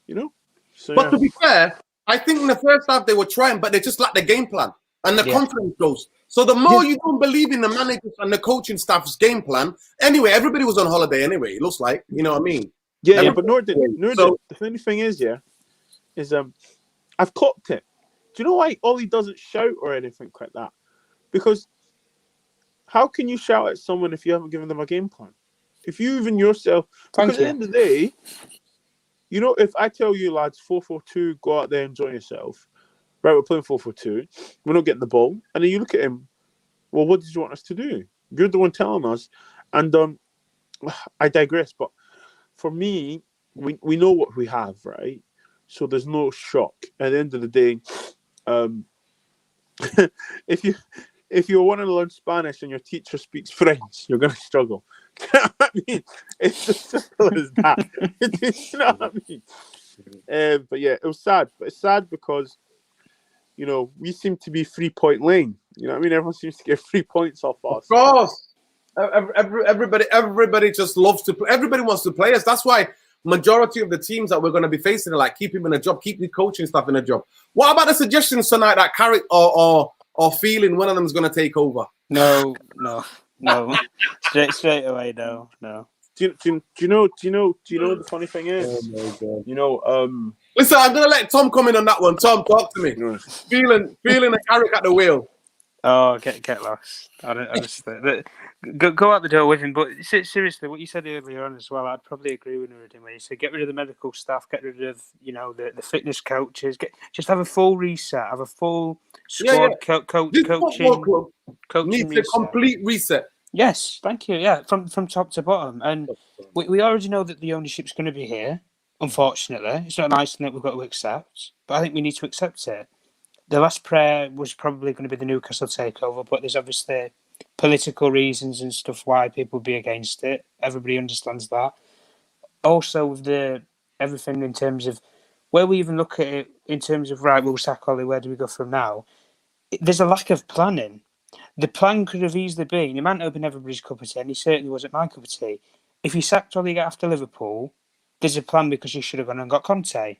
You know. So, but to be fair, I think in the first half they were trying, but they just lacked the game plan and the confidence goes. So the more you don't believe in the managers and the coaching staff's game plan, anyway, everybody was on holiday anyway. It looks like, you know what I mean? Yeah, but Norden, so, the funny thing is, I've clocked it. Do you know why Ollie doesn't shout or anything like that? Because how can you shout at someone if you haven't given them a game plan? If you even yourself, because at the end of the day, you know, if I tell you, lads, 4-4-2, go out there, enjoy yourself. Right, we're playing 4-4-2. We're not getting the ball. And then you look at him, well, what did you want us to do? You're the one telling us. And I digress. But for me, we know what we have, right? So there's no shock. At the end of the day, if you want to learn Spanish and your teacher speaks French, you're going to struggle. You know what I mean? It's as simple as that. You know what I mean? But yeah, it was sad. But it's sad because, you know, we seem to be 3-point lane. You know what I mean? Everyone seems to get 3 points off us. Of course. Everybody just loves to play. Everybody wants to play us. That's why majority of the teams that we're going to be facing are like, keep him in a job, keep the coaching staff in a job. What about the suggestions tonight that Carrick or feeling one of them is going to take over? No. straight away, no. Do you know the funny thing is? Oh my God. You know, listen, I'm gonna let Tom come in on that one. Tom, talk to me. Feeling a Carrick at the wheel. Oh, get lost. Honestly, go out the door with him. But seriously, what you said earlier on as well, I'd probably agree with Nuruddin. Where you said get rid of the medical staff, get rid of the fitness coaches, just have a full reset, have a full squad This football club coaching needs a reset. complete reset. Yes, thank you. Yeah, from top to bottom, and we already know that the ownership's going to be here. Unfortunately, it's not a nice thing that we've got to accept, but I think we need to accept it. The last prayer was probably going to be the Newcastle takeover, but there's obviously political reasons and stuff why people would be against it. Everybody understands that. Also, with everything in terms of where we even look at it in terms of right, we'll sack Ollie. Where do we go from now? There's a lack of planning. The plan could have easily been. It might not have been everybody's cup of tea, and he certainly wasn't my cup of tea. If you sacked Ollie after Liverpool, there's a plan because you should have gone and got Conte.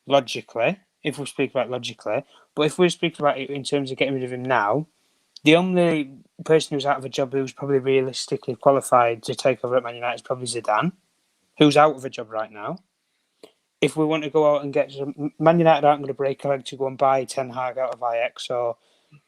Logically, if we speak about logically, but if we're speaking about it in terms of getting rid of him now, the only person who's out of a job who's probably realistically qualified to take over at Man United is probably Zidane, who's out of a job right now. If we want to go out and get Man United aren't going to break a leg to go and buy Ten Hag out of Ajax or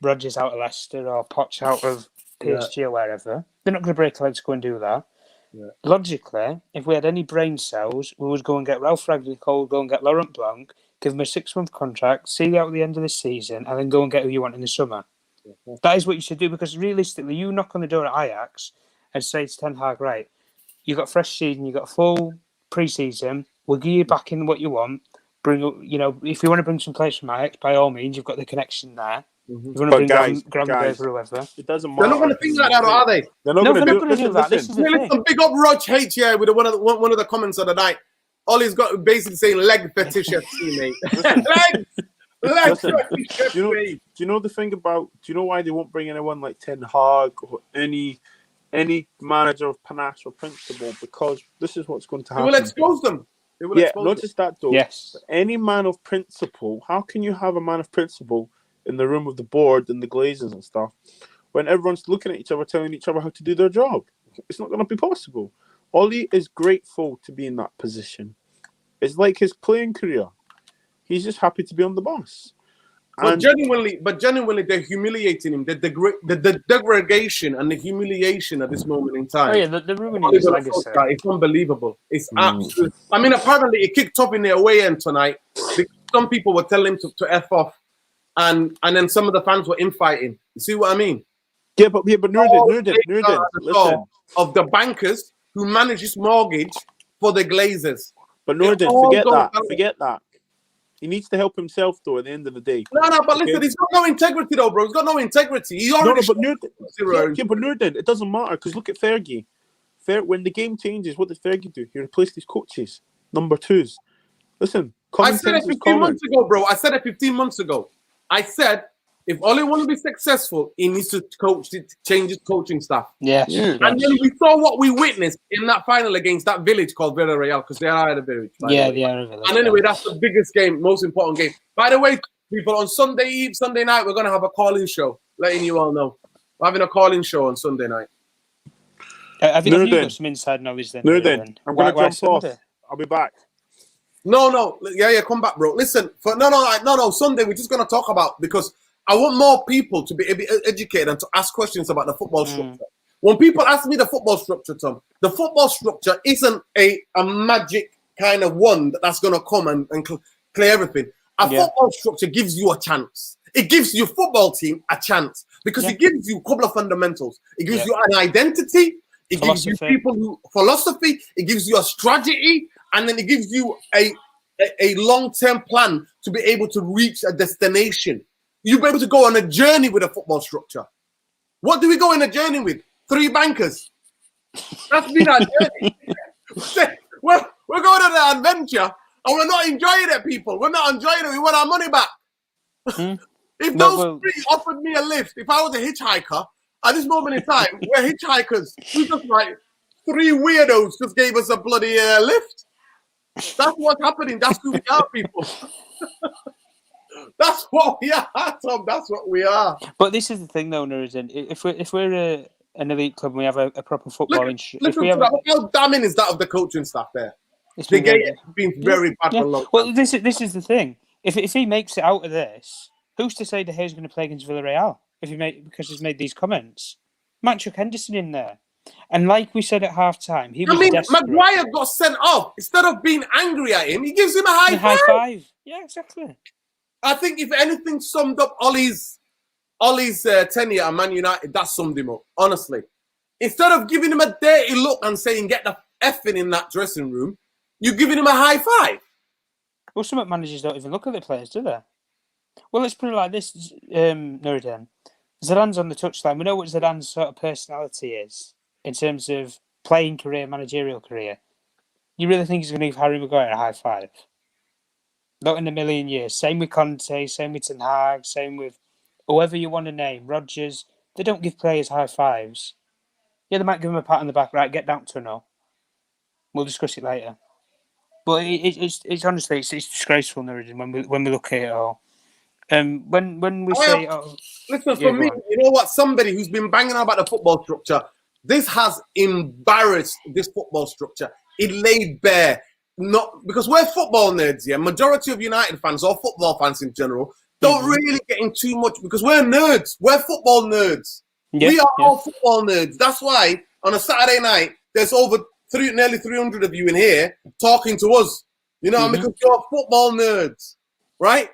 Rodgers out of Leicester or Poch out of PSG or wherever. They're not going to break a leg to go and do that. Yeah. Logically, if we had any brain cells, we would go and get Ralph Ragnick, go and get Laurent Blanc, give him a 6-month contract, see you out at the end of the season, and then go and get who you want in the summer. That is what you should do, because realistically, you knock on the door at Ajax and say to Ten Hag, right, you've got a fresh season, you've got a full pre-season, we'll give you back in what you want. If you want to bring some players from Ajax, by all means, you've got the connection there. Mm-hmm. If you want to bring Gravenberg or whoever. It doesn't matter. They're not going to think like that, are they? They're not going to do that. This is the thing. Listen, big up Rog H here with one of the comments of the night. Ollie's got basically saying leg fetish FC, mate. Leg fetish. Do you know the thing about? Do you know why they won't bring anyone like Ten Hag or any manager of panache or principle? Because this is what's going to happen. It will expose them. Not just that though. Yes. But any man of principle. How can you have a man of principle in the room of the board and the Glazers and stuff when everyone's looking at each other, telling each other how to do their job? It's not going to be possible. Ollie is grateful to be in that position. It's like his playing career. He's just happy to be on the bus. But genuinely, they're humiliating him. The degradation and the humiliation at this moment in time. Oh yeah, the ruining his legacy. It's unbelievable. It's absolute. I mean, apparently it kicked off in the away end tonight because some people were telling him to F off, and then some of the fans were infighting. You see what I mean? Yeah, but Nuruddin, listen. Of the bankers who manage this mortgage for the Glazers. But Nuruddin, forget that. He needs to help himself, though, at the end of the day. No, but listen, he's got no integrity, though, bro. He's got no integrity. He's already but Nuruddin, it doesn't matter, because look at Fergie. When the game changes, what does Fergie do? He replaced his coaches, number twos. Listen, I said it 15 months ago, bro. I said it 15 months ago. I said, if Ollie want to be successful, he needs to change his coaching staff. Yes. And then we saw what we witnessed in that final against that village called Villarreal, because they are at a village. They are a village. And anyway, that's the biggest game, most important game. By the way, people, on Sunday night, we're going to have a call-in show, letting you all know. We're having a call-in show on Sunday night. Have you got some inside knowledge then? Nuruddin, I'm going to jump off. I'll be back. No. Yeah, come back, bro. Listen, no. Sunday, we're just going to talk about, because I want more people to be educated and to ask questions about the football structure. When people ask me the football structure, Tom, the football structure isn't a magic kind of wand that's going to come and clear everything. Football structure gives you a chance. It gives your football team a chance because it gives you a couple of fundamentals. It gives you an identity. It gives you philosophy. It gives you a strategy. And then it gives you a long-term plan to be able to reach a destination. You'll be able to go on a journey with a football structure. What do we go on a journey with? 3 bankers. That's been our journey. We're going on an adventure and we're not enjoying it, people. We're not enjoying it. We want our money back. If those 3 offered me a lift, if I was a hitchhiker, at this moment in time, we're hitchhikers. We just like 3 weirdos just gave us a bloody lift. That's what's happening. That's who we are, people. That's what we are, Tom. That's what we are. But this is the thing, though, Nuruddin. If we're an elite club and we have a proper football how damning is that of the coaching staff there? It's been very bad for a long time. Well, this is the thing. If he makes it out of this, who's to say De Gea's going to play against Villarreal? because he's made these comments. Might chuck Henderson in there. And like we said at half-time, he was desperate. Maguire got sent off. Instead of being angry at him, he gives him a high five. Yeah, exactly. I think if anything summed up Ollie's tenure at Man United, that summed him up, honestly. Instead of giving him a dirty look and saying, get the effing in that dressing room, you're giving him a high five. Well, some managers don't even look at the players, do they? Well, let's put it like this, Nuruddin. Zidane's on the touchline. We know what Zidane's sort of personality is in terms of playing career, managerial career. You really think he's going to give Harry Maguire a high five? Not in a million years. Same with Conte, same with Ten Hag, same with whoever you want to name. Rodgers. They don't give players high fives. Yeah, they might give him a pat on the back. Right, get down to a no. We'll discuss it later. But it's honestly it's disgraceful, Nuruddin, when we look at it all. When we say, listen, for me, you know what? Somebody who's been banging on about the football structure, this has embarrassed this football structure. It laid bare, not because we're football nerds. Yeah, majority of United fans or football fans in general don't really get in too much because we're nerds. We're football nerds. Yeah, we are all football nerds. That's why on a Saturday night there's nearly 300 of you in here talking to us. You know, because you're football nerds, right?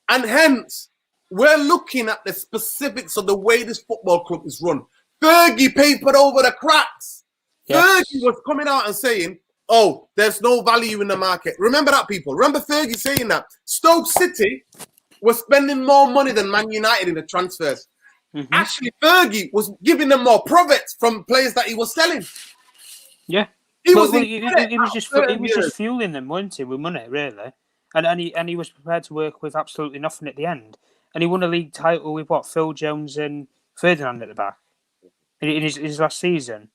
And hence, we're looking at the specifics of the way this football club is run. Fergie papered over the cracks. Yes. Fergie was coming out and saying, oh, there's no value in the market. Remember that, people. Remember Fergie saying that. Stoke City was spending more money than Man United in the transfers. Actually, Fergie was giving them more profits from players that he was selling. Yeah. He was just fueling them, wasn't he, with money, really? And he was prepared to work with absolutely nothing at the end. And he won a league title with Phil Jones and Ferdinand at the back in his last season.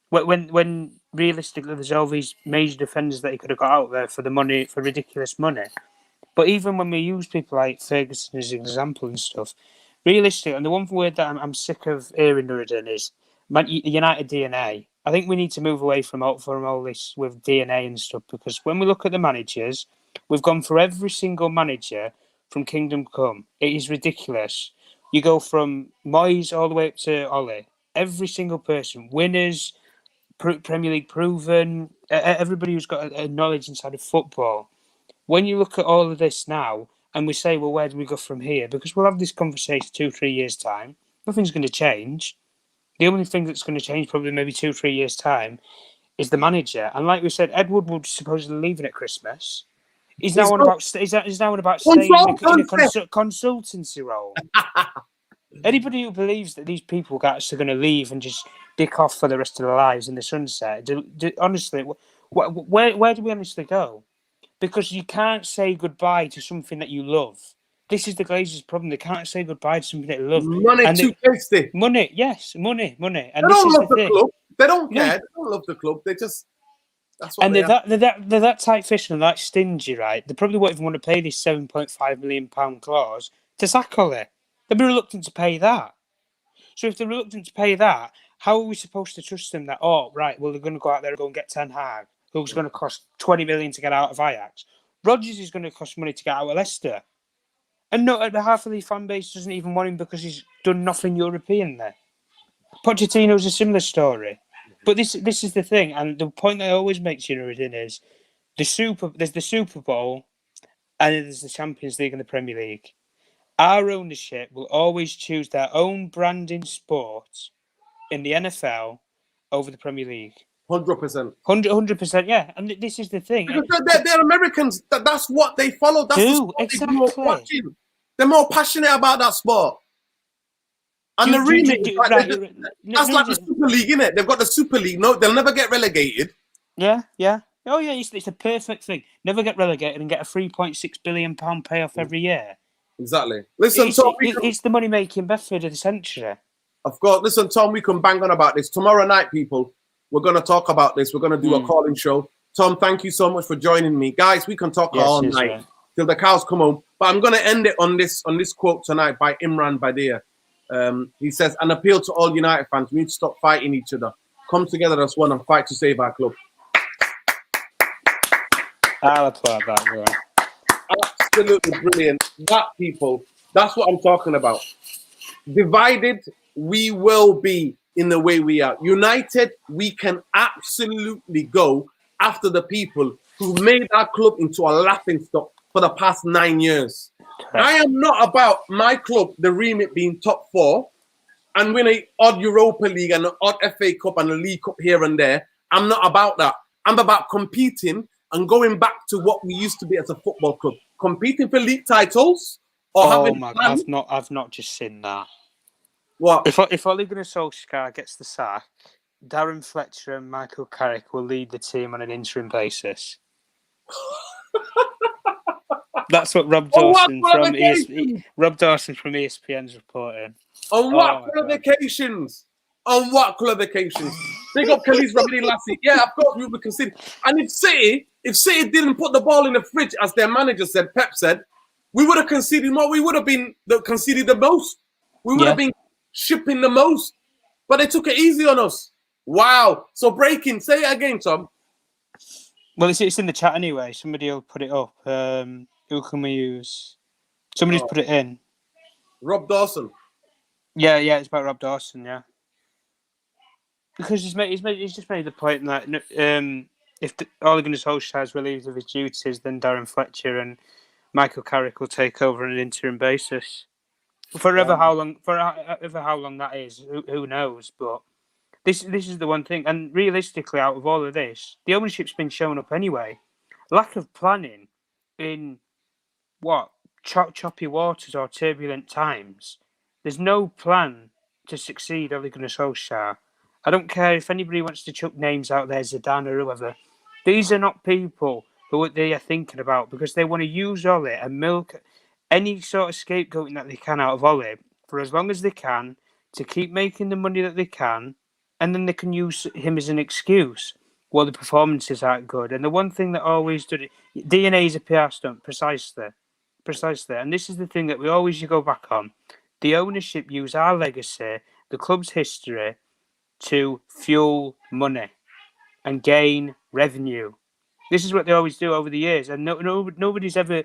When realistically there's all these major defenders that he could have got out there for ridiculous money. But even when we use people like Ferguson as an example and stuff, realistically, and the one word that I'm sick of hearing, Nuruddin, is United DNA. I think we need to move away from all this with DNA and stuff, because when we look at the managers, we've gone for every single manager from Kingdom Come. It is ridiculous. You go from Moyes all the way up to Ole. Every single person, winners, Premier League proven, everybody who's got a knowledge inside of football. When you look at all of this now, and we say, well, where do we go from here? Because we'll have this conversation 2-3 years' time. Nothing's going to change. The only thing that's going to change probably maybe 2-3 years' time is the manager. And like we said, Ed Woodward supposedly leaving at Christmas. He's now on about staying in a consultancy role. Anybody who believes that these people are actually going to leave and just dick off for the rest of their lives in the sunset, honestly, where do we honestly go? Because you can't say goodbye to something that you love. This is the Glazers' problem. They can't say goodbye to something they love. Money too tasty. Money, yes, money. And they don't love the club. They don't care. They don't love the club. They just... That's what they're that tight-fisted and that stingy, right? They probably won't even want to pay this £7.5 million clause to sack Ollie. They'd be reluctant to pay that. So if they're reluctant to pay that, how are we supposed to trust them that, they're going to go out there and go and get Ten Hag, who's going to cost 20 million to get out of Ajax? Rodgers is going to cost money to get out of Leicester. And half of the fan base doesn't even want him because he's done nothing European there. Pochettino's a similar story. But this is the thing, and the point I always make to you, Nuruddin, is there's the Super Bowl and then there's the Champions League and the Premier League. Our ownership will always choose their own branding sport in the NFL over the Premier League. 100%. 100%, yeah. And this is the thing. Because they're Americans. That's what they follow. That's the sport exactly. They grew up watching. They're more passionate about that sport. And the remit, that's like the Super League, isn't it? They've got the Super League. No, they'll never get relegated. Yeah. Oh, yeah, it's a perfect thing. Never get relegated and get a £3.6 billion payoff every year. Exactly. Listen, it's the money-making method of the century. Of course. Listen, Tom, we can bang on about this. Tomorrow night, people, we're going to talk about this. We're going to do a calling show. Tom, thank you so much for joining me. Guys, we can talk all night till the cows come home. But I'm going to end it on this quote tonight by Imran Badir. He says, an appeal to all United fans. We need to stop fighting each other. Come together as one and fight to save our club. I'll applaud that, bro. Absolutely brilliant. That, people, that's what I'm talking about. Divided, we will be in the way we are. United, we can absolutely go after the people who made our club into a laughing stock for the past 9 years. I am not about my club, the remit being top 4 and win an odd Europa League and an odd FA Cup and a League Cup here and there. I'm not about that. I'm about competing and going back to what we used to be as a football club. Competing for league titles or having... I've not just seen that. What? If Ole Gunnar Solskjaer gets the sack, Darren Fletcher and Michael Carrick will lead the team on an interim basis. That's what Rob Dawson from ESPN's reporting. On what qualifications? On what qualifications? Big up Khalees Rabidi Lassie. Yeah, of course we would concede. And if City didn't put the ball in the fridge, as their manager said, Pep said, we would have conceded more. We would have been conceded the most. We would have been shipping the most. But they took it easy on us. Wow. So breaking. Say it again, Tom. Well, it's in the chat anyway. Somebody will put it up. Who can we use? Somebody's put it in. Rob Dawson. Yeah, it's about Rob Dawson, yeah. Because he's just made the point that if Ole Gunnar Solskjaer is relieved of his duties, then Darren Fletcher and Michael Carrick will take over on an interim basis. Forever how long that is, who knows? But this is the one thing, and realistically, out of all of this, the ownership's been shown up anyway. Lack of planning in choppy waters or turbulent times. There's no plan to succeed Ole Gunnar Solskjaer. I don't care if anybody wants to chuck names out there, Zidane or whoever. These are not people who they are thinking about because they want to use Ole and milk any sort of scapegoating that they can out of Ole for as long as they can to keep making the money that they can, and then they can use him as an excuse. Well, the performances aren't good. And the one thing that always did it, DNA is a PR stunt, precisely. And this is the thing that we always go back on. The ownership use our legacy, the club's history, to fuel money and gain revenue. This is what they always do over the years. And nobody's ever...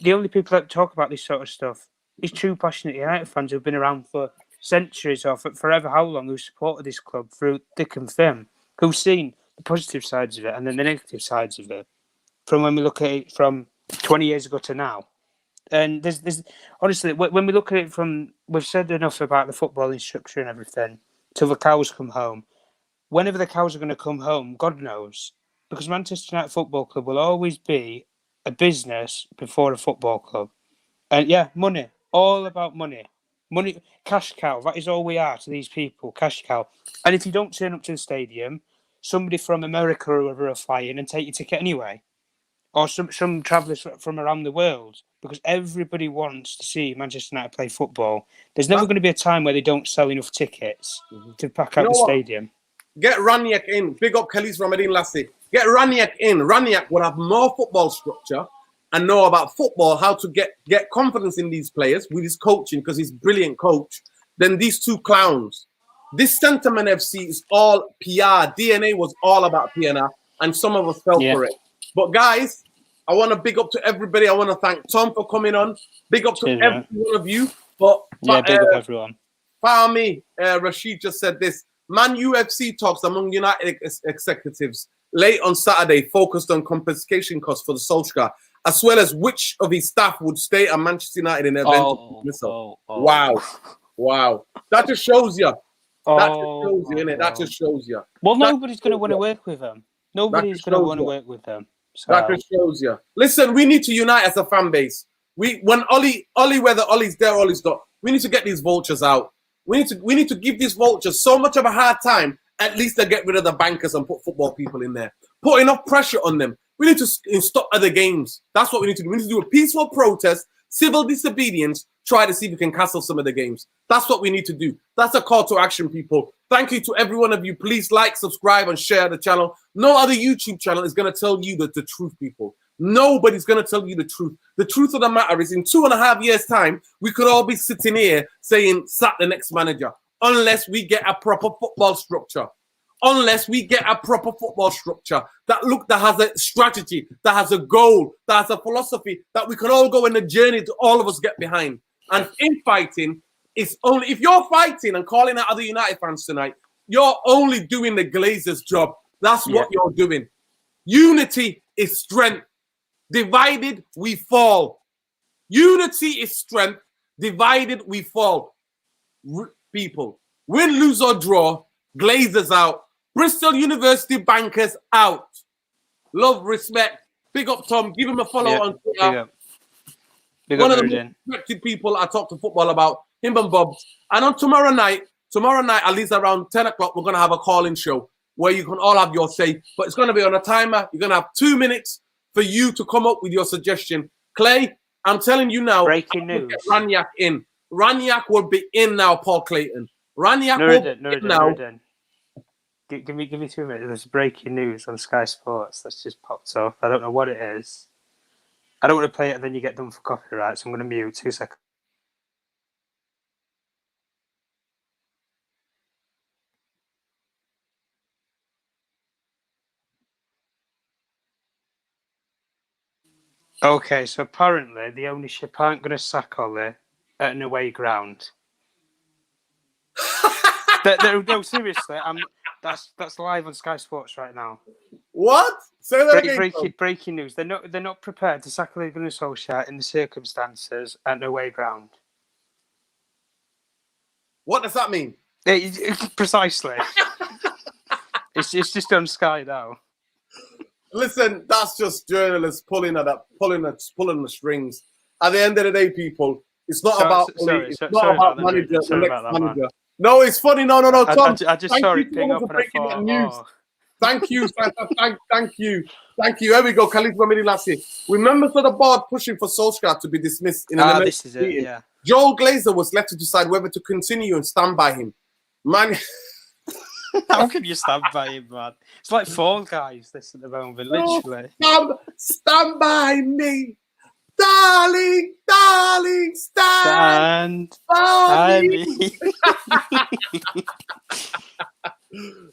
The only people that talk about this sort of stuff is true passionate United fans who've been around for centuries or for forever how long, who supported this club through thick and thin, who've seen the positive sides of it and then the negative sides of it from when we look at it from 20 years ago to now. And there's honestly, when we look at it from, we've said enough about the footballing structure and everything till the cows come home. Whenever the cows are going to come home, God knows, because Manchester United Football Club will always be a business before a football club. And money, all about money. Money, cash cow, that is all we are to these people, cash cow. And if you don't turn up to the stadium, somebody from America or whoever will fly in and take your ticket anyway. Or some travellers from around the world, because everybody wants to see Manchester United play football. There's never going to be a time where they don't sell enough tickets to pack out the stadium. Get Raniak in. Big up Khalees Ramadan Lassie. Get Raniak in. Raniak will have more football structure and know about football, how to get confidence in these players with his coaching, because he's a brilliant coach, than these two clowns. This Sentiment FC is all PR. DNA was all about PR, and some of us fell for it. But guys, I want to big up to everybody. I want to thank Tom for coming on. Big up to every one of you. Big up everyone. Fahmi, Rashid just said this. Man, UFC talks among United executives late on Saturday focused on compensation costs for the Solskjaer, as well as which of his staff would stay at Manchester United in the event of dismissal. Wow. That just shows you. That just shows you. Well, nobody's going to want to work with them. Nobody's going to want to work with them. So. That just shows you. Listen, we need to unite as a fan base. When Ollie, whether Ollie's there or Ollie's not, we need to get these vultures out. We need to give these vultures so much of a hard time. At least they get rid of the bankers and put football people in there. Put enough pressure on them. We need to stop other games. That's what we need to do. We need to do a peaceful protest, civil disobedience, try to see if we can cancel some of the games. That's what we need to do. That's a call to action, people. Thank you to every one of you. Please like, subscribe, and share the channel. No other YouTube channel is going to tell you the truth, people. Nobody's going to tell you the truth. The truth of the matter is in 2.5 years' time, we could all be sitting here saying, sack the next manager, unless we get a proper football structure. Unless we get a proper football structure that has a strategy, that has a goal, that has a philosophy, that we can all go in a journey to all of us get behind. And infighting it's only if you're fighting and calling out other United fans tonight, you're only doing the Glazers' job. That's what you're doing. Unity is strength. Divided, we fall. Unity is strength. Divided, we fall. People, win, lose, or draw, Glazers out. Bristol University bankers out. Love, respect. Big up, Tom. Give him a follow on Twitter. One of the most respected people I talk to football about, him and Bobs. And on tomorrow night, at least around 10 o'clock, we're going to have a call-in show where you can all have your say. But it's going to be on a timer. You're going to have 2 minutes for you to come up with your suggestion. Clay, I'm telling you now. Breaking news. Get Ranyak in. Ranyak will be in now, Paul Clayton. Ranyak will be in now. Give me 2 minutes. There's breaking news on Sky Sports that's just popped off. I don't know what it is. I don't want to play it and then you get done for copyright, so I'm going to mute 2 seconds. Okay, so apparently the ownership aren't going to sack Ollie at an away ground. No, seriously, that's live on Sky Sports right now. What? Say that again. Breaking news. They're not prepared to sack Ole Gunnar Solskjaer in the circumstances at an away ground. What does that mean? Precisely. it's just on Sky now. Listen, that's just journalists pulling the strings. At the end of the day, people, it's not about manager, the next manager. No, it's funny. No, Tom. I just saw it ping up and I thought, news. Thank you, thank you. Here we go, Khalid Mohamed Lassie. Remember for the board pushing for Solskjaer to be dismissed in an emergency this is it, meeting. yeah. Joel Glazer was left to decide whether to continue and stand by him. Man, how can you stand by him, man? It's like Fall Guys, this at the moment, literally. Stand by me. Darling, stand by me.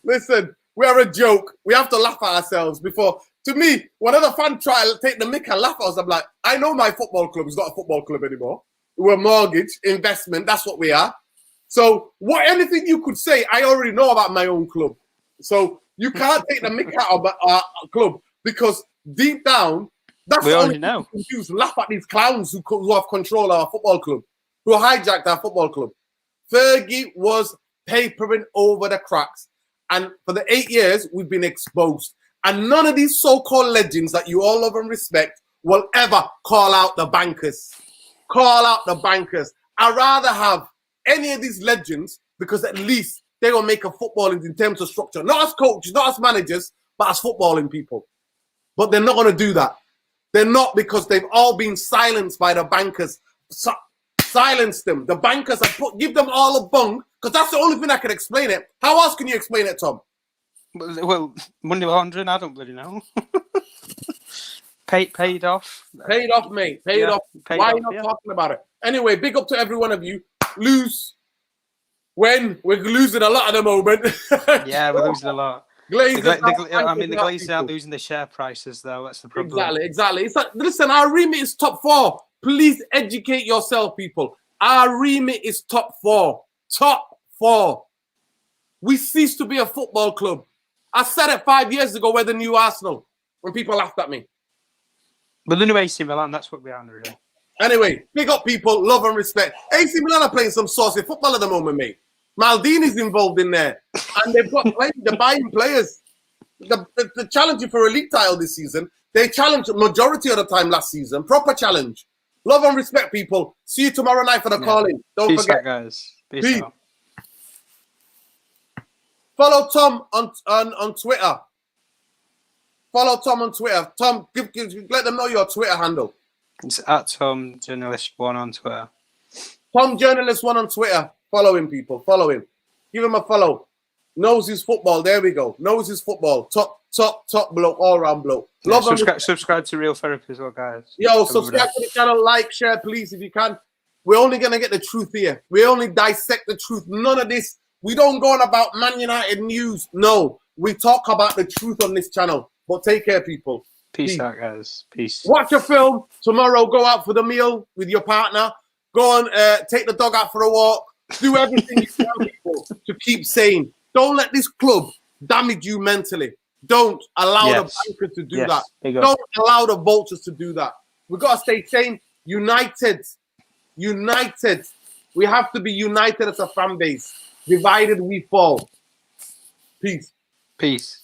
Listen, we are a joke. We have to laugh at ourselves before. To me, whenever fans try to take the mick and laugh at us, I'm like, I know my football club is not a football club anymore. We're mortgage, investment, that's what we are. So anything you could say, I already know about my own club. So you can't take the mick out of our club because deep down, that's we the only only know. thing we can use. Laugh at these clowns who have control of our football club, who hijacked our football club. Fergie was papering over the cracks. And for the 8 years, we've been exposed. And none of these so-called legends that you all love and respect will ever call out the bankers. Call out the bankers. I'd rather have any of these legends because at least they will make a football in terms of structure. Not as coaches, not as managers, but as footballing people. But they're not going to do that. They're not, because they've all been silenced by the bankers. Silence them. The bankers have give them all a bung, because that's the only thing I can explain it. How else can you explain it, Tom? Well, money laundering, I don't really know. Paid off. Paid off, mate. Paid off. Why are you not talking about it? Anyway, big up to every one of you. Lose. When? We're losing a lot at the moment. Yeah, we're losing a lot. The Glazers aren't losing the share prices, though. That's the problem. Exactly. It's like, listen, our remit is top 4. Please educate yourself, people. Our remit is top 4. Top 4. We ceased to be a football club. I said it 5 years ago, we're the new Arsenal, when people laughed at me. But the new AC Milan, that's what we are, really. Anyway, big up, people. Love and respect. AC Milan are playing some saucy football at the moment, mate. Maldini's involved in there. And they've got players. They're buying players. The challenging for a league title this season, they challenged majority of the time last season. Proper challenge. Love and respect, people. See you tomorrow night for the call-in. Don't forget. Out, guys. Peace out. Follow Tom on Twitter. Follow Tom on Twitter. Tom, let them know your Twitter handle. It's at Tom Journalist 1 on Twitter. Tom Journalist 1 on Twitter. Follow him, people. Follow him. Give him a follow. Knows his football. There we go. Knows his football. Top bloke. All-round bloke. Subscribe to Real Therapy as well, guys. Yo, subscribe to the channel. Like, share, please, if you can. We're only going to get the truth here. We only dissect the truth. None of this. We don't go on about Man United news. No. We talk about the truth on this channel. But take care, people. Peace out, guys. Peace. Watch a film. Tomorrow, go out for the meal with your partner. Go and take the dog out for a walk. Do everything you can, people, to keep saying. Don't let this club damage you mentally. Don't allow the Yes. bankers to do Yes. that. Big up. Don't allow the vultures to do that. We've got to stay sane, united. United. We have to be united as a fan base. Divided we fall. Peace. Peace.